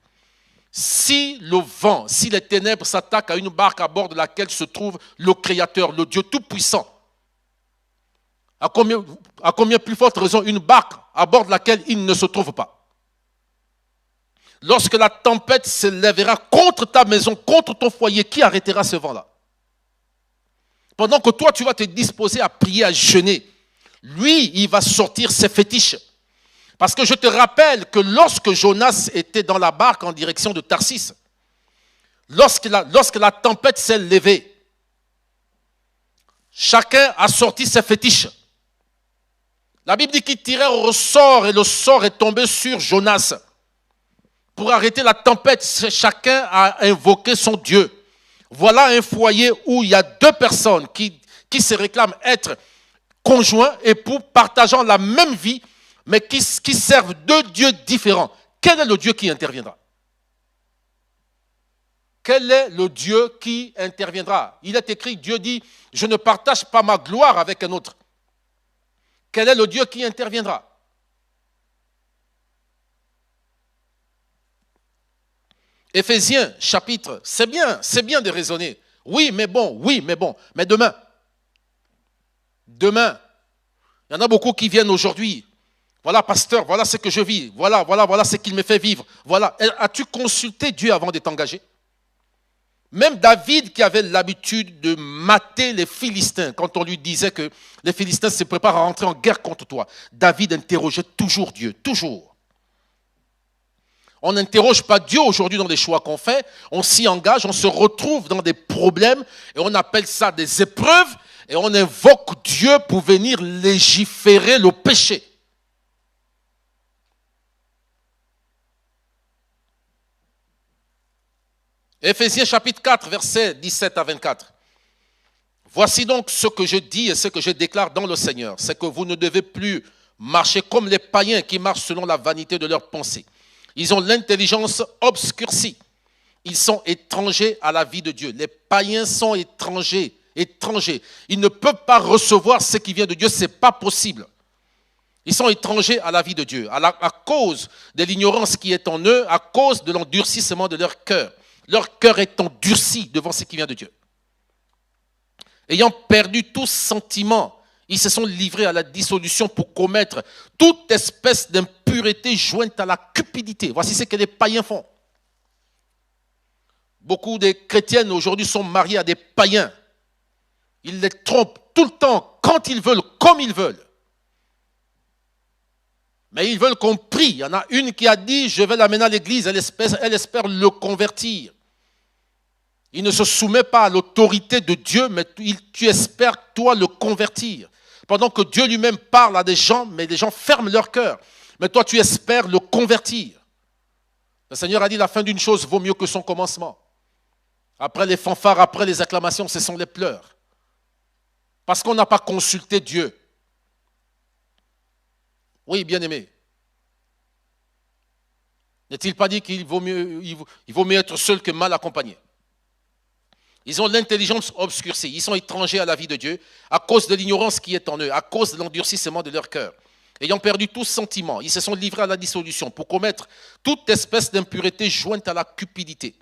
Si le vent, si les ténèbres s'attaquent à une barque à bord de laquelle se trouve le Créateur, le Dieu Tout-Puissant, à combien plus forte raison une barque à bord de laquelle il ne se trouve pas? Lorsque la tempête se lèvera contre ta maison, contre ton foyer, qui arrêtera ce vent-là? Pendant que toi, tu vas te disposer à prier, à jeûner, lui, il va sortir ses fétiches. Parce que je te rappelle que lorsque Jonas était dans la barque en direction de Tarsis, lorsque la tempête s'est levée, chacun a sorti ses fétiches. La Bible dit qu'il tirait au sort et le sort est tombé sur Jonas. Pour arrêter la tempête, chacun a invoqué son Dieu. Voilà un foyer où il y a deux personnes qui se réclament être conjoints et pour partageant la même vie, mais qui servent deux dieux différents. Quel est le Dieu qui interviendra? Quel est le Dieu qui interviendra? Il est écrit, Dieu dit, je ne partage pas ma gloire avec un autre. Quel est le Dieu qui interviendra? Éphésiens, chapitre, c'est bien de raisonner. Oui, mais bon, mais demain, il y en a beaucoup qui viennent aujourd'hui. Voilà, pasteur, voilà ce que je vis. Voilà ce qu'il me fait vivre. Voilà. As-tu consulté Dieu avant de t'engager? Même David qui avait l'habitude de mater les Philistins, quand on lui disait que les Philistins se préparent à rentrer en guerre contre toi, David interrogeait toujours Dieu, toujours. On n'interroge pas Dieu aujourd'hui dans les choix qu'on fait, on s'y engage, on se retrouve dans des problèmes et on appelle ça des épreuves et on invoque Dieu pour venir légiférer le péché. Éphésiens chapitre 4, versets 17 à 24. Voici donc ce que je dis et ce que je déclare dans le Seigneur, c'est que vous ne devez plus marcher comme les païens qui marchent selon la vanité de leurs pensées. Ils ont l'intelligence obscurcie. Ils sont étrangers à la vie de Dieu. Les païens sont étrangers. Ils ne peuvent pas recevoir ce qui vient de Dieu, ce n'est pas possible. Ils sont étrangers à la vie de Dieu, à cause de l'ignorance qui est en eux, à cause de l'endurcissement de leur cœur. Leur cœur est endurci devant ce qui vient de Dieu. Ayant perdu tout sentiment, ils se sont livrés à la dissolution pour commettre toute espèce d'impureté jointe à la cupidité. Voici ce que les païens font. Beaucoup de chrétiennes aujourd'hui sont mariées à des païens. Ils les trompent tout le temps, quand ils veulent, comme ils veulent. Mais ils veulent qu'on prie. Il y en a une qui a dit, je vais l'amener à l'église, elle espère le convertir. Il ne se soumet pas à l'autorité de Dieu, mais tu espères, toi, le convertir. Pendant que Dieu lui-même parle à des gens, mais les gens ferment leur cœur. Mais toi, tu espères le convertir. Le Seigneur a dit, la fin d'une chose vaut mieux que son commencement. Après les fanfares, après les acclamations, ce sont les pleurs. Parce qu'on n'a pas consulté Dieu. Oui, bien-aimé. N'est-il pas dit qu'il vaut mieux être seul que mal accompagné? Ils ont l'intelligence obscurcie, ils sont étrangers à la vie de Dieu à cause de l'ignorance qui est en eux, à cause de l'endurcissement de leur cœur. Ayant perdu tout sentiment, ils se sont livrés à la dissolution pour commettre toute espèce d'impureté jointe à la cupidité.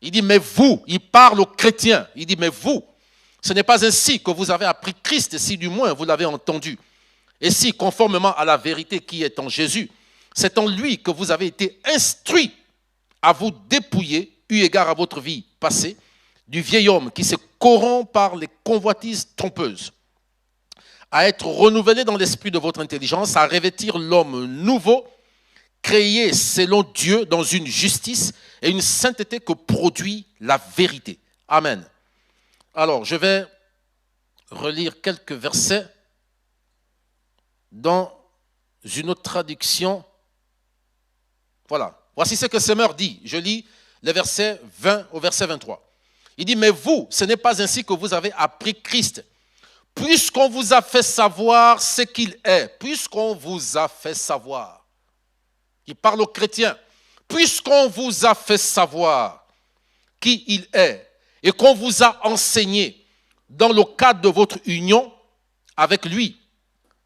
Il dit, mais vous, il parle aux chrétiens, il dit, mais vous, ce n'est pas ainsi que vous avez appris Christ, si du moins vous l'avez entendu. Et si, conformément à la vérité qui est en Jésus, c'est en lui que vous avez été instruits à vous dépouiller, eu égard à votre vie passée, du vieil homme qui se corrompt par les convoitises trompeuses, à être renouvelé dans l'esprit de votre intelligence, à revêtir l'homme nouveau, créé selon Dieu dans une justice et une sainteté que produit la vérité. Amen. Alors, je vais relire quelques versets dans une autre traduction. Voilà. Voici ce que Semeur dit. Je lis les versets 20 au verset 23. Il dit, mais vous, ce n'est pas ainsi que vous avez appris Christ. Puisqu'on vous a fait savoir ce qu'il est. Puisqu'on vous a fait savoir. Il parle aux chrétiens. Puisqu'on vous a fait savoir qui il est et qu'on vous a enseigné dans le cadre de votre union avec lui,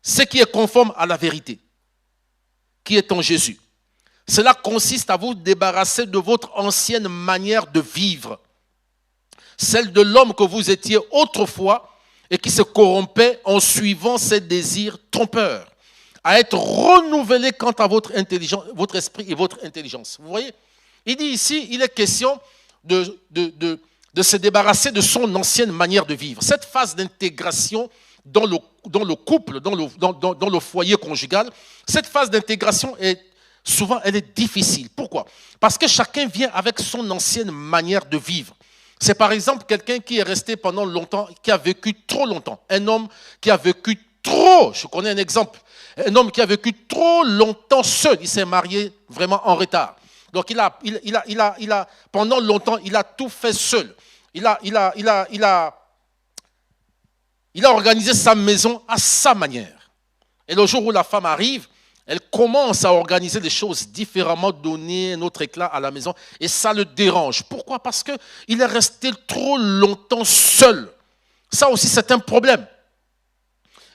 ce qui est conforme à la vérité, qui est en Jésus. Cela consiste à vous débarrasser de votre ancienne manière de vivre, celle de l'homme que vous étiez autrefois et qui se corrompait en suivant ses désirs trompeurs, à être renouvelé quant à votre intelligence, votre esprit et votre intelligence. Vous voyez, il dit ici, il est question de se débarrasser de son ancienne manière de vivre. Cette phase d'intégration dans le couple, dans le foyer conjugal, cette phase d'intégration souvent elle est difficile. Pourquoi? Parce que chacun vient avec son ancienne manière de vivre. C'est par exemple quelqu'un qui est resté pendant longtemps, qui a vécu trop longtemps. Un homme qui a vécu trop, je connais un exemple, un homme qui a vécu trop longtemps seul. Il s'est marié vraiment en retard. Donc pendant longtemps, il a tout fait seul. Il a organisé sa maison à sa manière. Et le jour où la femme arrive, elle commence à organiser les choses différemment, donner un autre éclat à la maison. Et ça le dérange. Pourquoi? Parce qu'il est resté trop longtemps seul. Ça aussi, c'est un problème.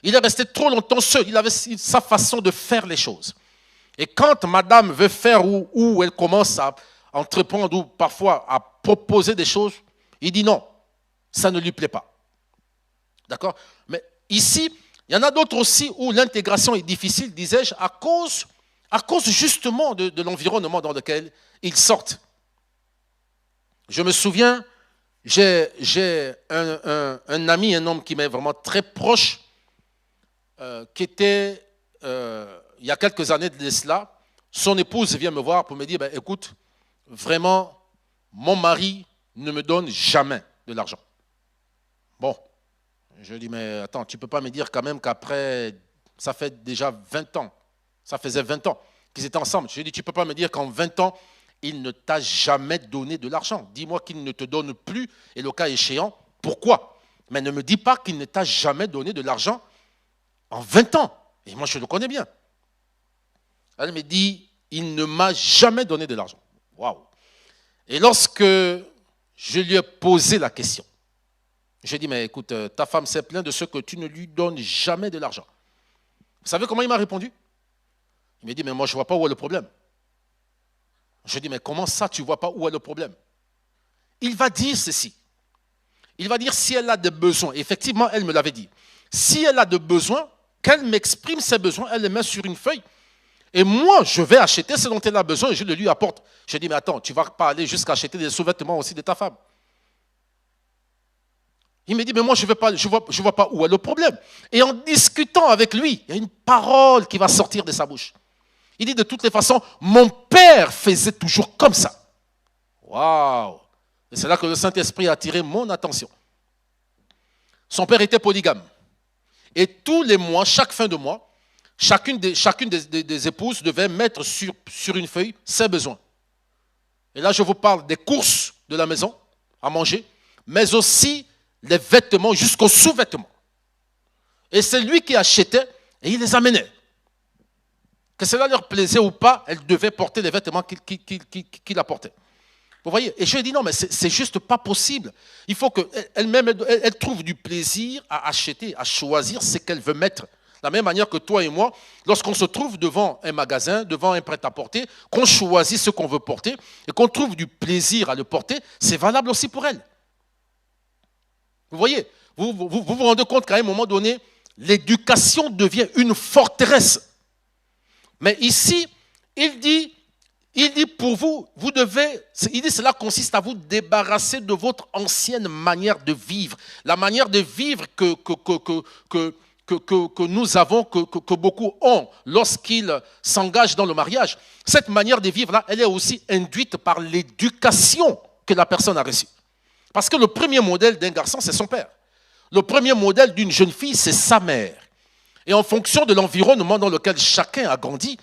Il est resté trop longtemps seul. Il avait sa façon de faire les choses. Et quand madame veut faire ou elle commence à entreprendre ou parfois à proposer des choses, il dit non, ça ne lui plaît pas. D'accord? Mais ici, il y en a d'autres aussi où l'intégration est difficile, disais-je, à cause justement de l'environnement dans lequel ils sortent. Je me souviens, j'ai un ami, un homme qui m'est vraiment très proche, qui était, il y a quelques années de cela, son épouse vient me voir pour me dire, écoute, vraiment, mon mari ne me donne jamais de l'argent. Bon. Je dis, mais attends, tu ne peux pas me dire quand même qu'après, ça fait déjà 20 ans, ça faisait 20 ans qu'ils étaient ensemble. Je lui ai dit, tu ne peux pas me dire qu'en 20 ans, il ne t'a jamais donné de l'argent. Dis-moi qu'il ne te donne plus, et le cas échéant, pourquoi? Mais ne me dis pas qu'il ne t'a jamais donné de l'argent en 20 ans. Et moi, je le connais bien. Elle me dit, il ne m'a jamais donné de l'argent. Waouh! Et lorsque je lui ai posé la question, j'ai dit, mais écoute, ta femme s'est plainte de ce que tu ne lui donnes jamais de l'argent. Vous savez comment il m'a répondu? Il m'a dit, mais moi je ne vois pas où est le problème. Je dis, mais comment ça tu ne vois pas où est le problème? Il va dire ceci. Il va dire si elle a des besoins. Effectivement, elle me l'avait dit. Si elle a des besoins, qu'elle m'exprime ses besoins, elle les met sur une feuille. Et moi, je vais acheter ce dont elle a besoin et je le lui apporte. Je dis, mais attends, tu ne vas pas aller jusqu'à acheter des sous-vêtements aussi de ta femme. Il me dit, mais moi, je ne vois pas où est le problème. Et en discutant avec lui, il y a une parole qui va sortir de sa bouche. Il dit, de toutes les façons, mon père faisait toujours comme ça. Waouh! Et c'est là que le Saint-Esprit a attiré mon attention. Son père était polygame. Et tous les mois, chaque fin de mois, chacune des épouses devait mettre sur une feuille ses besoins. Et là, je vous parle des courses de la maison, à manger, mais aussi les vêtements jusqu'aux sous-vêtements. Et c'est lui qui achetait et il les amenait. Que cela leur plaisait ou pas, elle devait porter les vêtements qu'il apportait. Vous voyez? Et je lui ai dit non, mais c'est juste pas possible. Il faut qu'elle-même, elle trouve du plaisir à acheter, à choisir ce qu'elle veut mettre. De la même manière que toi et moi, lorsqu'on se trouve devant un magasin, devant un prêt-à-porter, qu'on choisit ce qu'on veut porter et qu'on trouve du plaisir à le porter, c'est valable aussi pour elle. Vous voyez, vous rendez compte qu'à un moment donné, l'éducation devient une forteresse. Mais ici, il dit pour vous, cela consiste à vous débarrasser de votre ancienne manière de vivre. La manière de vivre que nous avons, que beaucoup ont lorsqu'ils s'engagent dans le mariage. Cette manière de vivre-là, elle est aussi induite par l'éducation que la personne a reçue. Parce que le premier modèle d'un garçon, c'est son père. Le premier modèle d'une jeune fille, c'est sa mère. Et en fonction de l'environnement dans lequel chacun a grandi,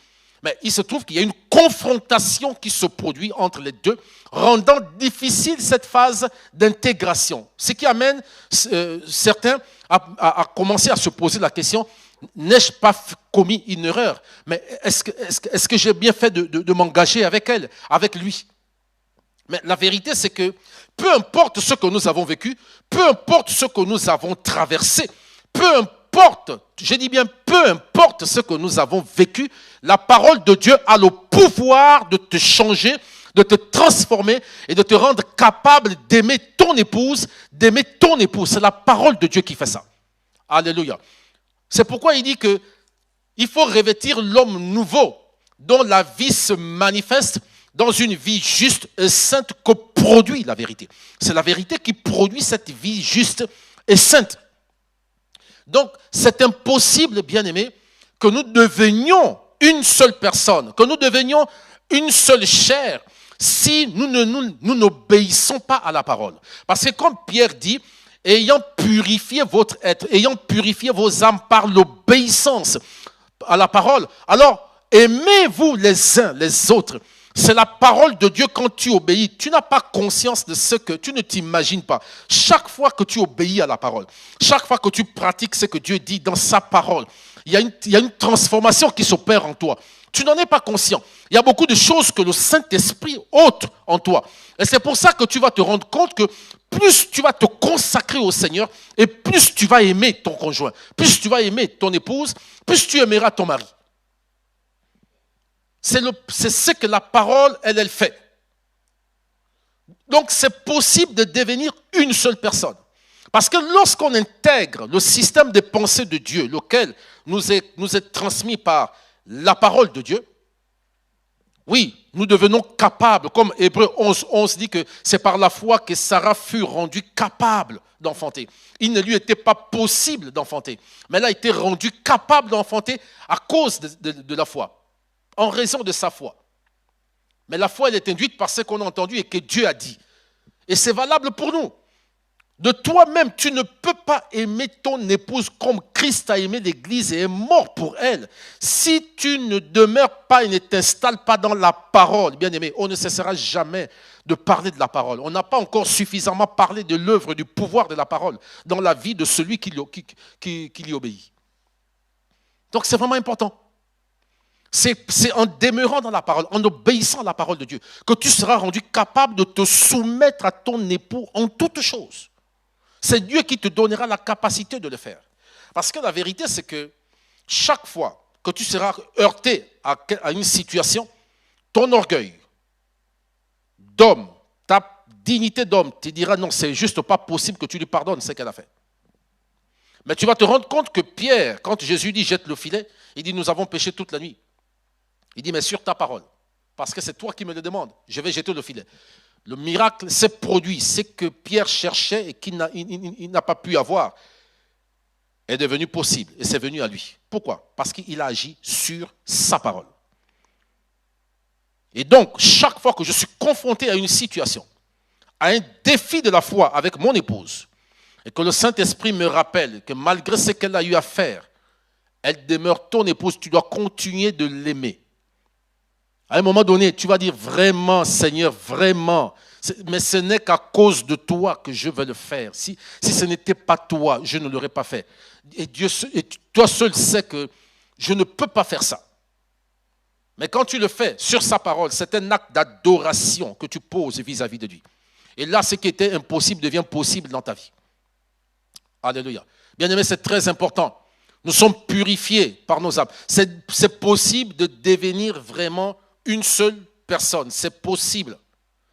Mais il se trouve qu'il y a une confrontation qui se produit entre les deux, rendant difficile cette phase d'intégration. Ce qui amène certains à commencer à se poser la question, n'ai-je pas commis une erreur? Mais est-ce que j'ai bien fait de m'engager avec elle, avec lui? Mais la vérité, c'est que peu importe ce que nous avons vécu, peu importe ce que nous avons traversé, peu importe, je dis bien peu importe ce que nous avons vécu, la parole de Dieu a le pouvoir de te changer, de te transformer et de te rendre capable d'aimer ton épouse, d'aimer ton épouse. C'est la parole de Dieu qui fait ça. Alléluia. C'est pourquoi il dit que il faut revêtir l'homme nouveau dont la vie se manifeste dans une vie juste et sainte que produit la vérité. C'est la vérité qui produit cette vie juste et sainte. Donc, c'est impossible, bien-aimés, que nous devenions une seule personne, que nous devenions une seule chair, si nous n'obéissons pas à la parole. Parce que comme Pierre dit, ayant purifié votre être, ayant purifié vos âmes par l'obéissance à la parole, alors aimez-vous les uns les autres. C'est la parole de Dieu quand tu obéis. Tu n'as pas conscience de ce que tu ne t'imagines pas. Chaque fois que tu obéis à la parole, chaque fois que tu pratiques ce que Dieu dit dans sa parole, il y a une transformation qui s'opère en toi. Tu n'en es pas conscient. Il y a beaucoup de choses que le Saint-Esprit ôte en toi. Et c'est pour ça que tu vas te rendre compte que plus tu vas te consacrer au Seigneur et plus tu vas aimer ton conjoint, plus tu vas aimer ton épouse, plus tu aimeras ton mari. C'est ce que la parole, elle fait. Donc, c'est possible de devenir une seule personne. Parce que lorsqu'on intègre le système de pensée de Dieu, lequel nous est transmis par la parole de Dieu, oui, nous devenons capables, comme Hébreux 11 dit que c'est par la foi que Sarah fut rendue capable d'enfanter. Il ne lui était pas possible d'enfanter, mais elle a été rendue capable d'enfanter à cause de la foi. En raison de sa foi. Mais la foi, elle est induite par ce qu'on a entendu et que Dieu a dit. Et c'est valable pour nous. De toi-même, tu ne peux pas aimer ton épouse comme Christ a aimé l'Église et est mort pour elle. Si tu ne demeures pas et ne t'installes pas dans la parole, bien aimé, on ne cessera jamais de parler de la parole. On n'a pas encore suffisamment parlé de l'œuvre, du pouvoir de la parole dans la vie de celui qui lui obéit. Donc c'est vraiment important. C'est en demeurant dans la parole, en obéissant à la parole de Dieu, que tu seras rendu capable de te soumettre à ton époux en toutes choses. C'est Dieu qui te donnera la capacité de le faire. Parce que la vérité, c'est que chaque fois que tu seras heurté à une situation, ton orgueil d'homme, ta dignité d'homme te dira non, c'est juste pas possible que tu lui pardonnes ce qu'elle a fait. Mais tu vas te rendre compte que Pierre, quand Jésus dit jette le filet, il dit nous avons péché toute la nuit. Il dit, mais sur ta parole, parce que c'est toi qui me le demandes, je vais jeter le filet. Le miracle s'est produit, ce que Pierre cherchait et qu'il n'a pas pu avoir est devenu possible et c'est venu à lui. Pourquoi? Parce qu'il a agi sur sa parole. Et donc, chaque fois que je suis confronté à une situation, à un défi de la foi avec mon épouse, et que le Saint-Esprit me rappelle que malgré ce qu'elle a eu à faire, elle demeure ton épouse, tu dois continuer de l'aimer. À un moment donné, tu vas dire vraiment, Seigneur, vraiment, mais ce n'est qu'à cause de toi que je veux le faire. Si ce n'était pas toi, je ne l'aurais pas fait. Et toi seul sais que je ne peux pas faire ça. Mais quand tu le fais sur sa parole, c'est un acte d'adoration que tu poses vis-à-vis de lui. Et là, ce qui était impossible devient possible dans ta vie. Alléluia. Bien-aimé, c'est très important. Nous sommes purifiés par nos âmes. C'est possible de devenir vraiment une seule personne. C'est possible.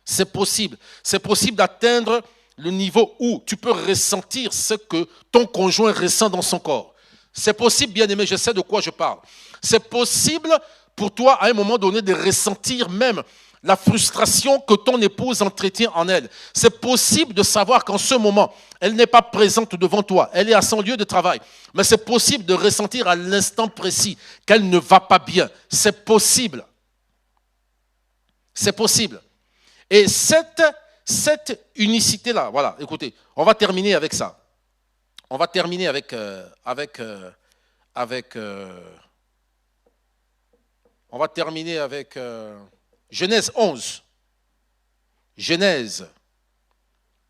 C'est possible. C'est possible d'atteindre le niveau où tu peux ressentir ce que ton conjoint ressent dans son corps. C'est possible, bien-aimé, je sais de quoi je parle. C'est possible pour toi, à un moment donné, de ressentir même la frustration que ton épouse entretient en elle. C'est possible de savoir qu'en ce moment, elle n'est pas présente devant toi. Elle est à son lieu de travail. Mais c'est possible de ressentir à l'instant précis qu'elle ne va pas bien. C'est possible. C'est possible. Et cette unicité-là, voilà, écoutez, on va terminer avec ça. On va terminer avec On va terminer avec Genèse 11. Genèse,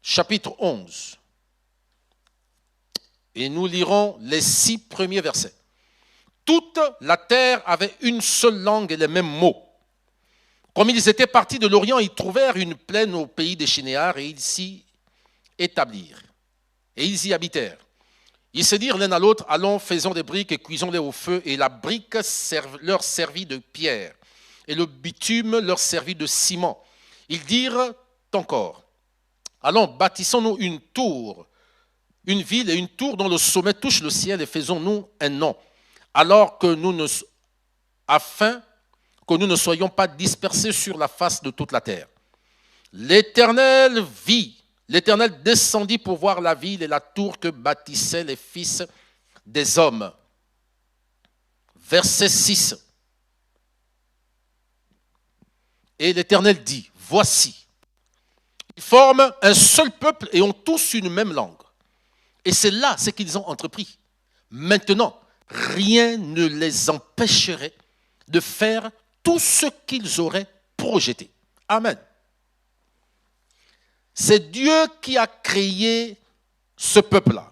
chapitre 11. Et nous lirons les 6 premiers versets. Toute la terre avait une seule langue et les mêmes mots. Comme ils étaient partis de l'Orient, ils trouvèrent une plaine au pays des Shinéars et ils s'y établirent. Et ils y habitèrent. Ils se dirent l'un à l'autre, allons, faisons des briques et cuisons-les au feu. Et la brique leur servit de pierre. Et le bitume leur servit de ciment. Ils dirent encore, allons, bâtissons-nous une tour, une ville et une tour dont le sommet touche le ciel et faisons-nous un nom. Afin que nous ne soyons pas dispersés sur la face de toute la terre. L'Éternel descendit pour voir la ville et la tour que bâtissaient les fils des hommes. Verset 6. Et l'Éternel dit, voici, ils forment un seul peuple et ont tous une même langue. Et c'est là ce qu'ils ont entrepris. Maintenant, rien ne les empêcherait de faire tout ce qu'ils auraient projeté. Amen. C'est Dieu qui a créé ce peuple-là.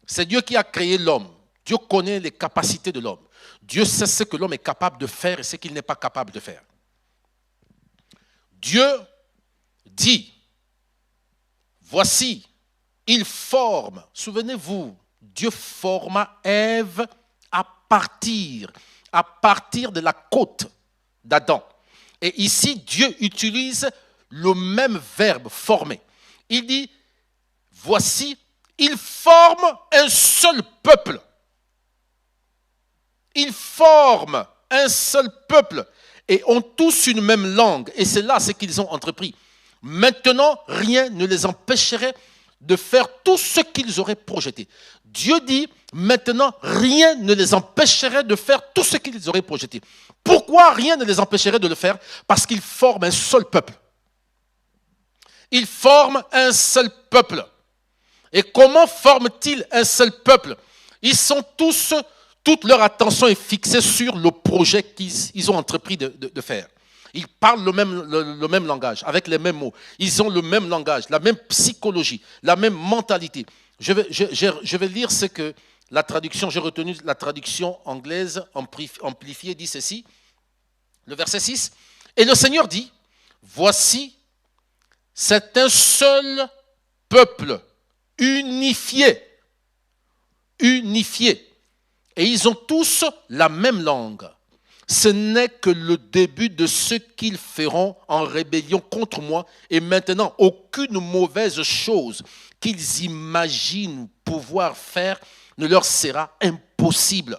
C'est Dieu qui a créé l'homme. Dieu connaît les capacités de l'homme. Dieu sait ce que l'homme est capable de faire et ce qu'il n'est pas capable de faire. Dieu dit, voici, il forme. Souvenez-vous, Dieu forma Ève à partir de la côte d'Adam. Et ici, Dieu utilise le même verbe, former. Il dit, voici, il forme un seul peuple. Ils forment un seul peuple et ont tous une même langue. Et c'est là ce qu'ils ont entrepris. Maintenant, rien ne les empêcherait de faire tout ce qu'ils auraient projeté. Dieu dit, maintenant, rien ne les empêcherait de faire tout ce qu'ils auraient projeté. Pourquoi rien ne les empêcherait de le faire? Parce qu'ils forment un seul peuple. Ils forment un seul peuple. Et comment forment-ils un seul peuple? Ils sont toute leur attention est fixée sur le projet qu'ils ont entrepris de faire. Ils parlent le même langage, avec les mêmes mots. Ils ont le même langage, la même psychologie, la même mentalité. Je vais lire ce que la traduction, j'ai retenu la traduction anglaise amplifiée, dit ceci. Le verset 6. Et le Seigneur dit, voici, c'est un seul peuple unifié. Unifié. Et ils ont tous la même langue. Ce n'est que le début de ce qu'ils feront en rébellion contre moi. Et maintenant, aucune mauvaise chose qu'ils imaginent pouvoir faire ne leur sera impossible.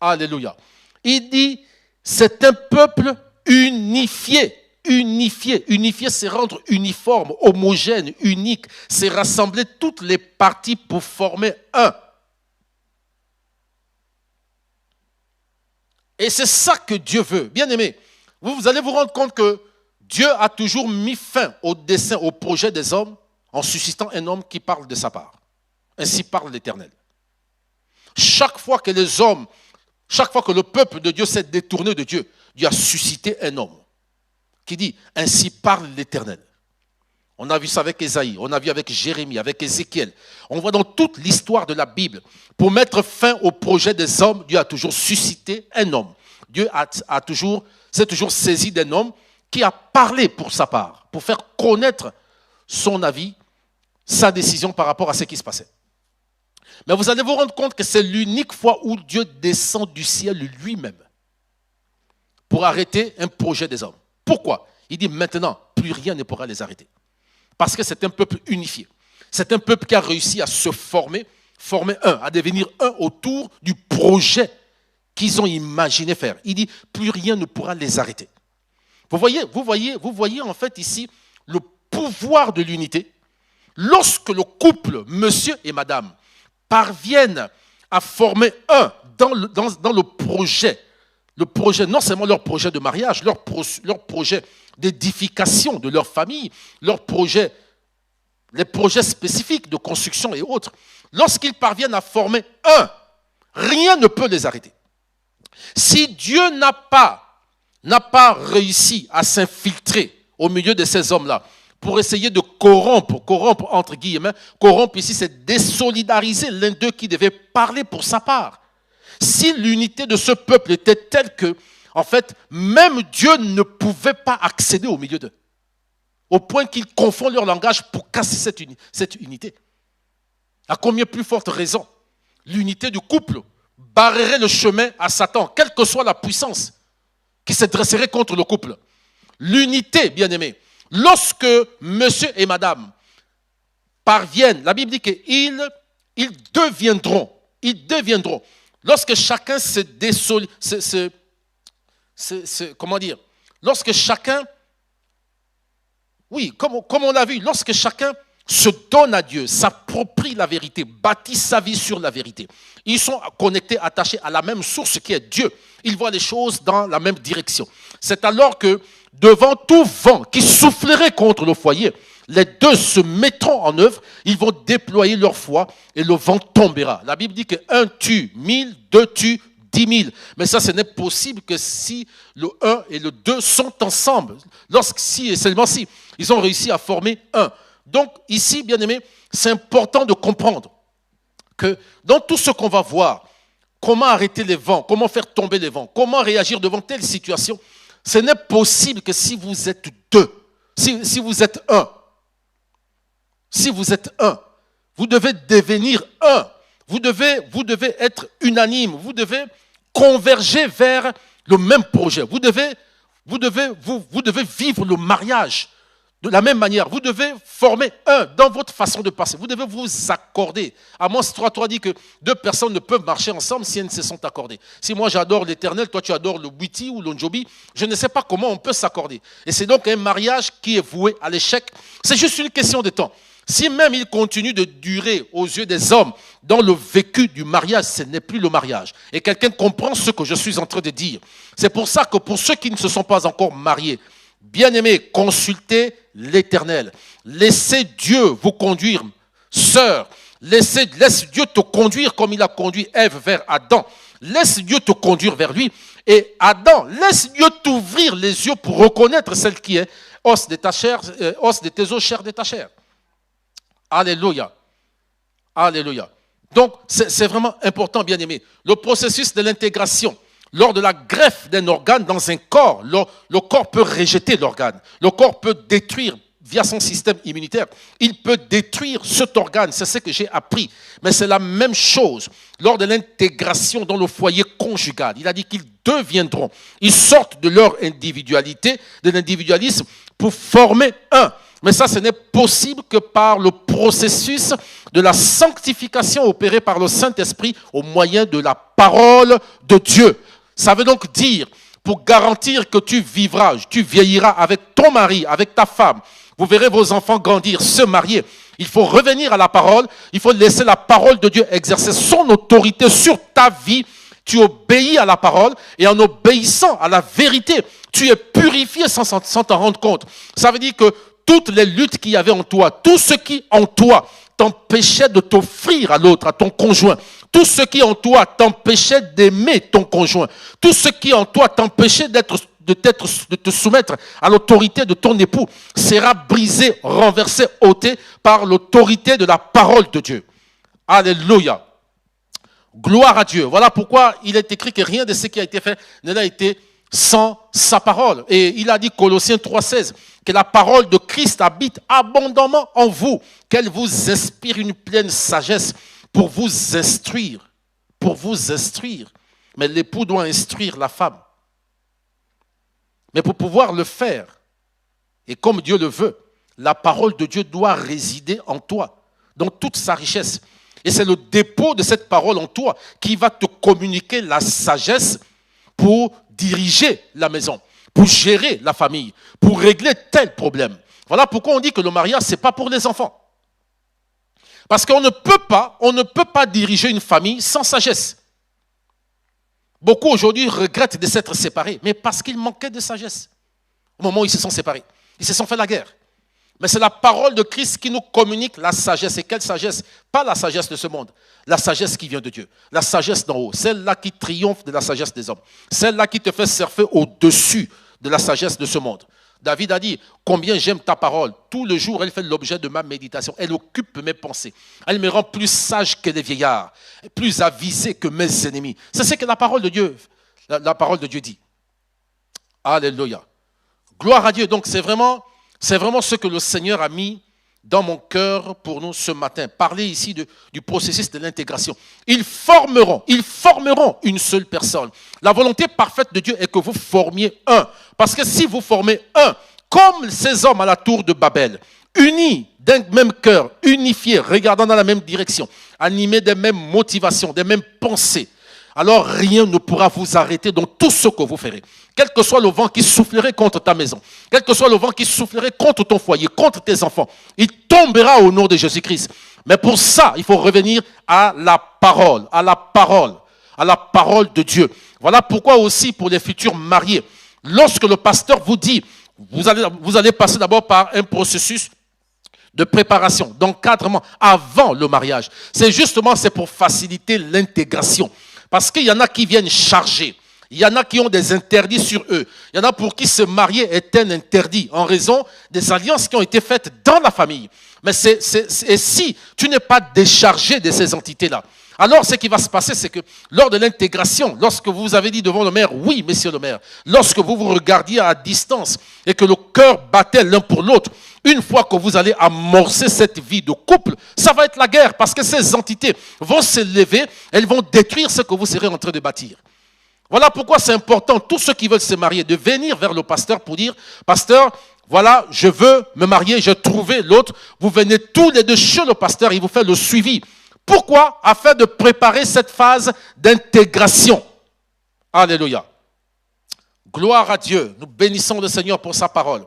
Alléluia. Il dit, c'est un peuple unifié. Unifié. Unifié, c'est rendre uniforme, homogène, unique. C'est rassembler toutes les parties pour former un. Et c'est ça que Dieu veut. Bien aimé, vous allez vous rendre compte que Dieu a toujours mis fin au dessein, au projet des hommes en suscitant un homme qui parle de sa part. Ainsi parle l'Éternel. Chaque fois que le peuple de Dieu s'est détourné de Dieu, Dieu a suscité un homme qui dit, ainsi parle l'Éternel. On a vu ça avec Ésaïe, on a vu avec Jérémie, avec Ézéchiel. On voit dans toute l'histoire de la Bible, pour mettre fin au projet des hommes, Dieu a toujours suscité un homme. Dieu s'est toujours saisi d'un homme qui a parlé pour sa part, pour faire connaître son avis, sa décision par rapport à ce qui se passait. Mais vous allez vous rendre compte que c'est l'unique fois où Dieu descend du ciel lui-même pour arrêter un projet des hommes. Pourquoi? Il dit maintenant, plus rien ne pourra les arrêter. Parce que c'est un peuple unifié. C'est un peuple qui a réussi à se former un, à devenir un autour du projet qu'ils ont imaginé faire. Il dit, plus rien ne pourra les arrêter. Vous voyez en fait ici le pouvoir de l'unité. Lorsque le couple, monsieur et madame, parviennent à former un dans le projet, non seulement leur projet de mariage, leur projet d'édification de leur famille, les projets spécifiques de construction et autres, lorsqu'ils parviennent à former un, rien ne peut les arrêter. Si Dieu n'a pas réussi à s'infiltrer au milieu de ces hommes-là pour essayer de corrompre entre guillemets, corrompre ici c'est désolidariser l'un d'eux qui devait parler pour sa part. Si l'unité de ce peuple était telle que, en fait, même Dieu ne pouvait pas accéder au milieu d'eux, au point qu'ils confondent leur langage pour casser cette unité. À combien plus forte raison, l'unité du couple barrerait le chemin à Satan, quelle que soit la puissance qui se dresserait contre le couple. L'unité, bien-aimé, lorsque monsieur et madame parviennent, la Bible dit qu'ils deviendront, lorsque chacun comment dire, lorsque chacun, oui, comme on l'a vu, lorsque chacun se donne à Dieu, s'approprie la vérité, bâtit sa vie sur la vérité. Ils sont connectés, attachés à la même source qui est Dieu. Ils voient les choses dans la même direction. C'est alors que devant tout vent qui soufflerait contre le foyer, les deux se mettront en œuvre, ils vont déployer leur foi et le vent tombera. La Bible dit que 1 tue 1000, 2 tue 10 000. Mais ça, ce n'est possible que si le 1 et le 2 sont ensemble. Si et seulement si, ils ont réussi à former 1. Donc ici, bien aimé, c'est important de comprendre que dans tout ce qu'on va voir, comment arrêter les vents, comment faire tomber les vents, comment réagir devant telle situation, ce n'est possible que si vous êtes deux, si vous êtes un. Si vous êtes un, vous devez devenir un. Vous devez être unanime. Vous devez converger vers le même projet. Vous devez vivre le mariage de la même manière. Vous devez former un dans votre façon de passer. Vous devez vous accorder. Amos 3.3 dit que deux personnes ne peuvent marcher ensemble si elles ne se sont accordées. Si moi j'adore l'Éternel, toi tu adores le Witi ou l'Onjobi, je ne sais pas comment on peut s'accorder. Et c'est donc un mariage qui est voué à l'échec. C'est juste une question de temps. Si même il continue de durer aux yeux des hommes dans le vécu du mariage, ce n'est plus le mariage. Et quelqu'un comprend ce que je suis en train de dire. C'est pour ça que pour ceux qui ne se sont pas encore mariés, bien-aimés, consultez l'Éternel. Laissez Dieu vous conduire, sœur. Laisse Dieu te conduire comme il a conduit Ève vers Adam. Laisse Dieu te conduire vers lui. Et Adam, laisse Dieu t'ouvrir les yeux pour reconnaître celle qui est os de ta chair, os de tes os, chair de ta chair. Alléluia. Alléluia. Donc, c'est vraiment important, bien aimé. Le processus de l'intégration, lors de la greffe d'un organe dans un corps, le corps peut rejeter l'organe. Le corps peut détruire via son système immunitaire. Il peut détruire cet organe. C'est ce que j'ai appris. Mais c'est la même chose lors de l'intégration dans le foyer conjugal. Il a dit qu'ils deviendront. Ils sortent de leur individualité, de l'individualisme, pour former un. Mais ça, ce n'est possible que par le processus de la sanctification opérée par le Saint-Esprit au moyen de la parole de Dieu. Ça veut donc dire, pour garantir que tu vivras, tu vieilliras avec ton mari, avec ta femme, vous verrez vos enfants grandir, se marier. Il faut revenir à la parole, il faut laisser la parole de Dieu exercer son autorité sur ta vie. Tu obéis à la parole et en obéissant à la vérité, tu es purifié sans t'en rendre compte. Ça veut dire que toutes les luttes qu'il y avait en toi, tout ce qui en toi t'empêchait de t'offrir à l'autre, à ton conjoint, tout ce qui en toi t'empêchait d'aimer ton conjoint, tout ce qui en toi t'empêchait de te soumettre à l'autorité de ton époux, sera brisé, renversé, ôté par l'autorité de la parole de Dieu. Alléluia. Gloire à Dieu. Voilà pourquoi il est écrit que rien de ce qui a été fait ne l'a été sans sa parole. Et il a dit, Colossiens 3,16, que la parole de Christ habite abondamment en vous, qu'elle vous inspire une pleine sagesse pour vous instruire. Pour vous instruire. Mais l'époux doit instruire la femme. Mais pour pouvoir le faire, et comme Dieu le veut, la parole de Dieu doit résider en toi, dans toute sa richesse. Et c'est le dépôt de cette parole en toi qui va te communiquer la sagesse pour diriger la maison, pour gérer la famille, pour régler tel problème. Voilà pourquoi on dit que le mariage, ce n'est pas pour les enfants. Parce qu'on ne peut pas diriger une famille sans sagesse. Beaucoup aujourd'hui regrettent de s'être séparés, mais parce qu'ils manquaient de sagesse. Au moment où ils se sont séparés, ils se sont fait la guerre. Mais c'est la parole de Christ qui nous communique la sagesse. Et quelle sagesse? Pas la sagesse de ce monde. La sagesse qui vient de Dieu. La sagesse d'en haut. Celle-là qui triomphe de la sagesse des hommes. Celle-là qui te fait surfer au-dessus de la sagesse de ce monde. David a dit, combien j'aime ta parole. Tout le jour, elle fait l'objet de ma méditation. Elle occupe mes pensées. Elle me rend plus sage que les vieillards. Plus avisé que mes ennemis. C'est ce que la parole de Dieu, la parole de Dieu dit. Alléluia. Gloire à Dieu. Donc c'est vraiment ce que le Seigneur a mis dans mon cœur pour nous ce matin. Parler ici du processus de l'intégration. Ils formeront une seule personne. La volonté parfaite de Dieu est que vous formiez un. Parce que si vous formez un, comme ces hommes à la tour de Babel, unis d'un même cœur, unifiés, regardant dans la même direction, animés des mêmes motivations, des mêmes pensées, alors rien ne pourra vous arrêter dans tout ce que vous ferez. Quel que soit le vent qui soufflerait contre ta maison, quel que soit le vent qui soufflerait contre ton foyer, contre tes enfants, il tombera au nom de Jésus-Christ. Mais pour ça, il faut revenir à la parole de Dieu. Voilà pourquoi aussi pour les futurs mariés, lorsque le pasteur vous dit, vous allez passer d'abord par un processus de préparation, d'encadrement avant le mariage. C'est pour faciliter l'intégration. Parce qu'il y en a qui viennent charger. Il y en a qui ont des interdits sur eux. Il y en a pour qui se marier est un interdit en raison des alliances qui ont été faites dans la famille. Mais et si tu n'es pas déchargé de ces entités-là, alors ce qui va se passer, c'est que lors de l'intégration, lorsque vous avez dit devant le maire, oui, monsieur le maire, lorsque vous vous regardiez à distance et que le cœur battait l'un pour l'autre, une fois que vous allez amorcer cette vie de couple, ça va être la guerre parce que ces entités vont se lever, elles vont détruire ce que vous serez en train de bâtir. Voilà pourquoi c'est important, tous ceux qui veulent se marier, de venir vers le pasteur pour dire, pasteur, voilà, je veux me marier, j'ai trouvé l'autre. Vous venez tous les deux chez le pasteur, il vous fait le suivi. Pourquoi? Afin de préparer cette phase d'intégration. Alléluia. Gloire à Dieu. Nous bénissons le Seigneur pour sa parole.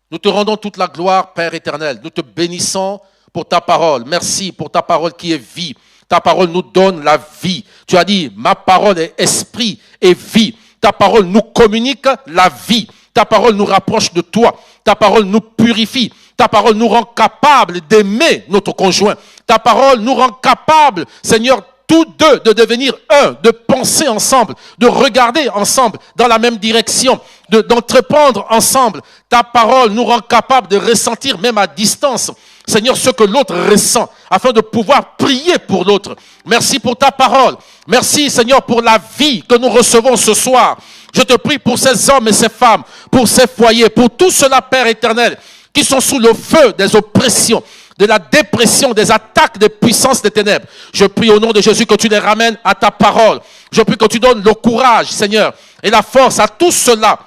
Nous te rendons toute la gloire, Père éternel. Nous te bénissons pour ta parole. Merci pour ta parole qui est vie. Ta parole nous donne la vie. Tu as dit, ma parole est esprit et vie. Ta parole nous communique la vie. Ta parole nous rapproche de toi. Ta parole nous purifie. Ta parole nous rend capable d'aimer notre conjoint. Ta parole nous rend capable, Seigneur, tous deux de devenir un, de penser ensemble, de regarder ensemble dans la même direction, d'entreprendre ensemble. Ta parole nous rend capable de ressentir même à distance, Seigneur, ce que l'autre ressent, afin de pouvoir prier pour l'autre. Merci pour ta parole. Merci, Seigneur, pour la vie que nous recevons ce soir. Je te prie pour ces hommes et ces femmes, pour ces foyers, pour tout cela, Père éternel, qui sont sous le feu des oppressions, de la dépression, des attaques des puissances des ténèbres. Je prie au nom de Jésus que tu les ramènes à ta parole. Je prie que tu donnes le courage, Seigneur, et la force à tous ceux-là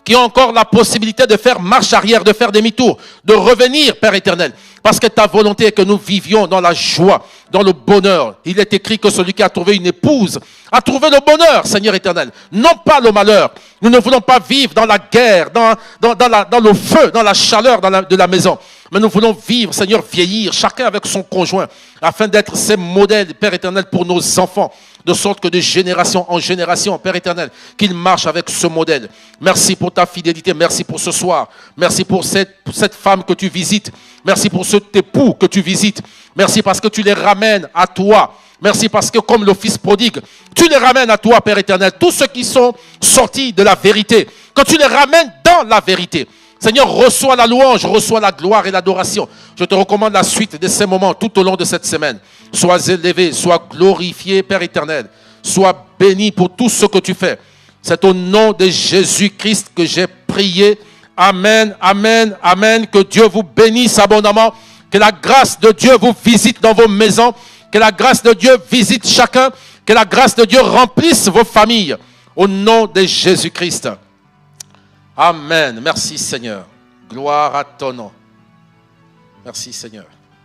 qui ont encore la possibilité de faire marche arrière, de faire demi-tour, de revenir, Père éternel. Parce que ta volonté est que nous vivions dans la joie, dans le bonheur. Il est écrit que celui qui a trouvé une épouse a trouvé le bonheur, Seigneur éternel. Non pas le malheur. Nous ne voulons pas vivre dans la guerre, dans le feu, dans la chaleur de la maison. Mais nous voulons vivre, Seigneur, vieillir, chacun avec son conjoint, afin d'être ces modèles, Père éternel, pour nos enfants. De sorte que de génération en génération, Père éternel, qu'ils marchent avec ce modèle. Merci pour ta fidélité, merci pour ce soir. Merci pour cette femme que tu visites. Merci pour cet époux que tu visites. Merci parce que tu les ramènes à toi. Merci parce que comme le fils prodigue, tu les ramènes à toi, Père éternel. Tous ceux qui sont sortis de la vérité, que tu les ramènes dans la vérité. Seigneur, reçois la louange, reçois la gloire et l'adoration. Je te recommande la suite de ces moments tout au long de cette semaine. Sois élevé, sois glorifié, Père éternel. Sois béni pour tout ce que tu fais. C'est au nom de Jésus-Christ que j'ai prié. Amen, amen, amen. Que Dieu vous bénisse abondamment. Que la grâce de Dieu vous visite dans vos maisons. Que la grâce de Dieu visite chacun. Que la grâce de Dieu remplisse vos familles. Au nom de Jésus-Christ. Amen. Merci Seigneur. Gloire à ton nom. Merci Seigneur.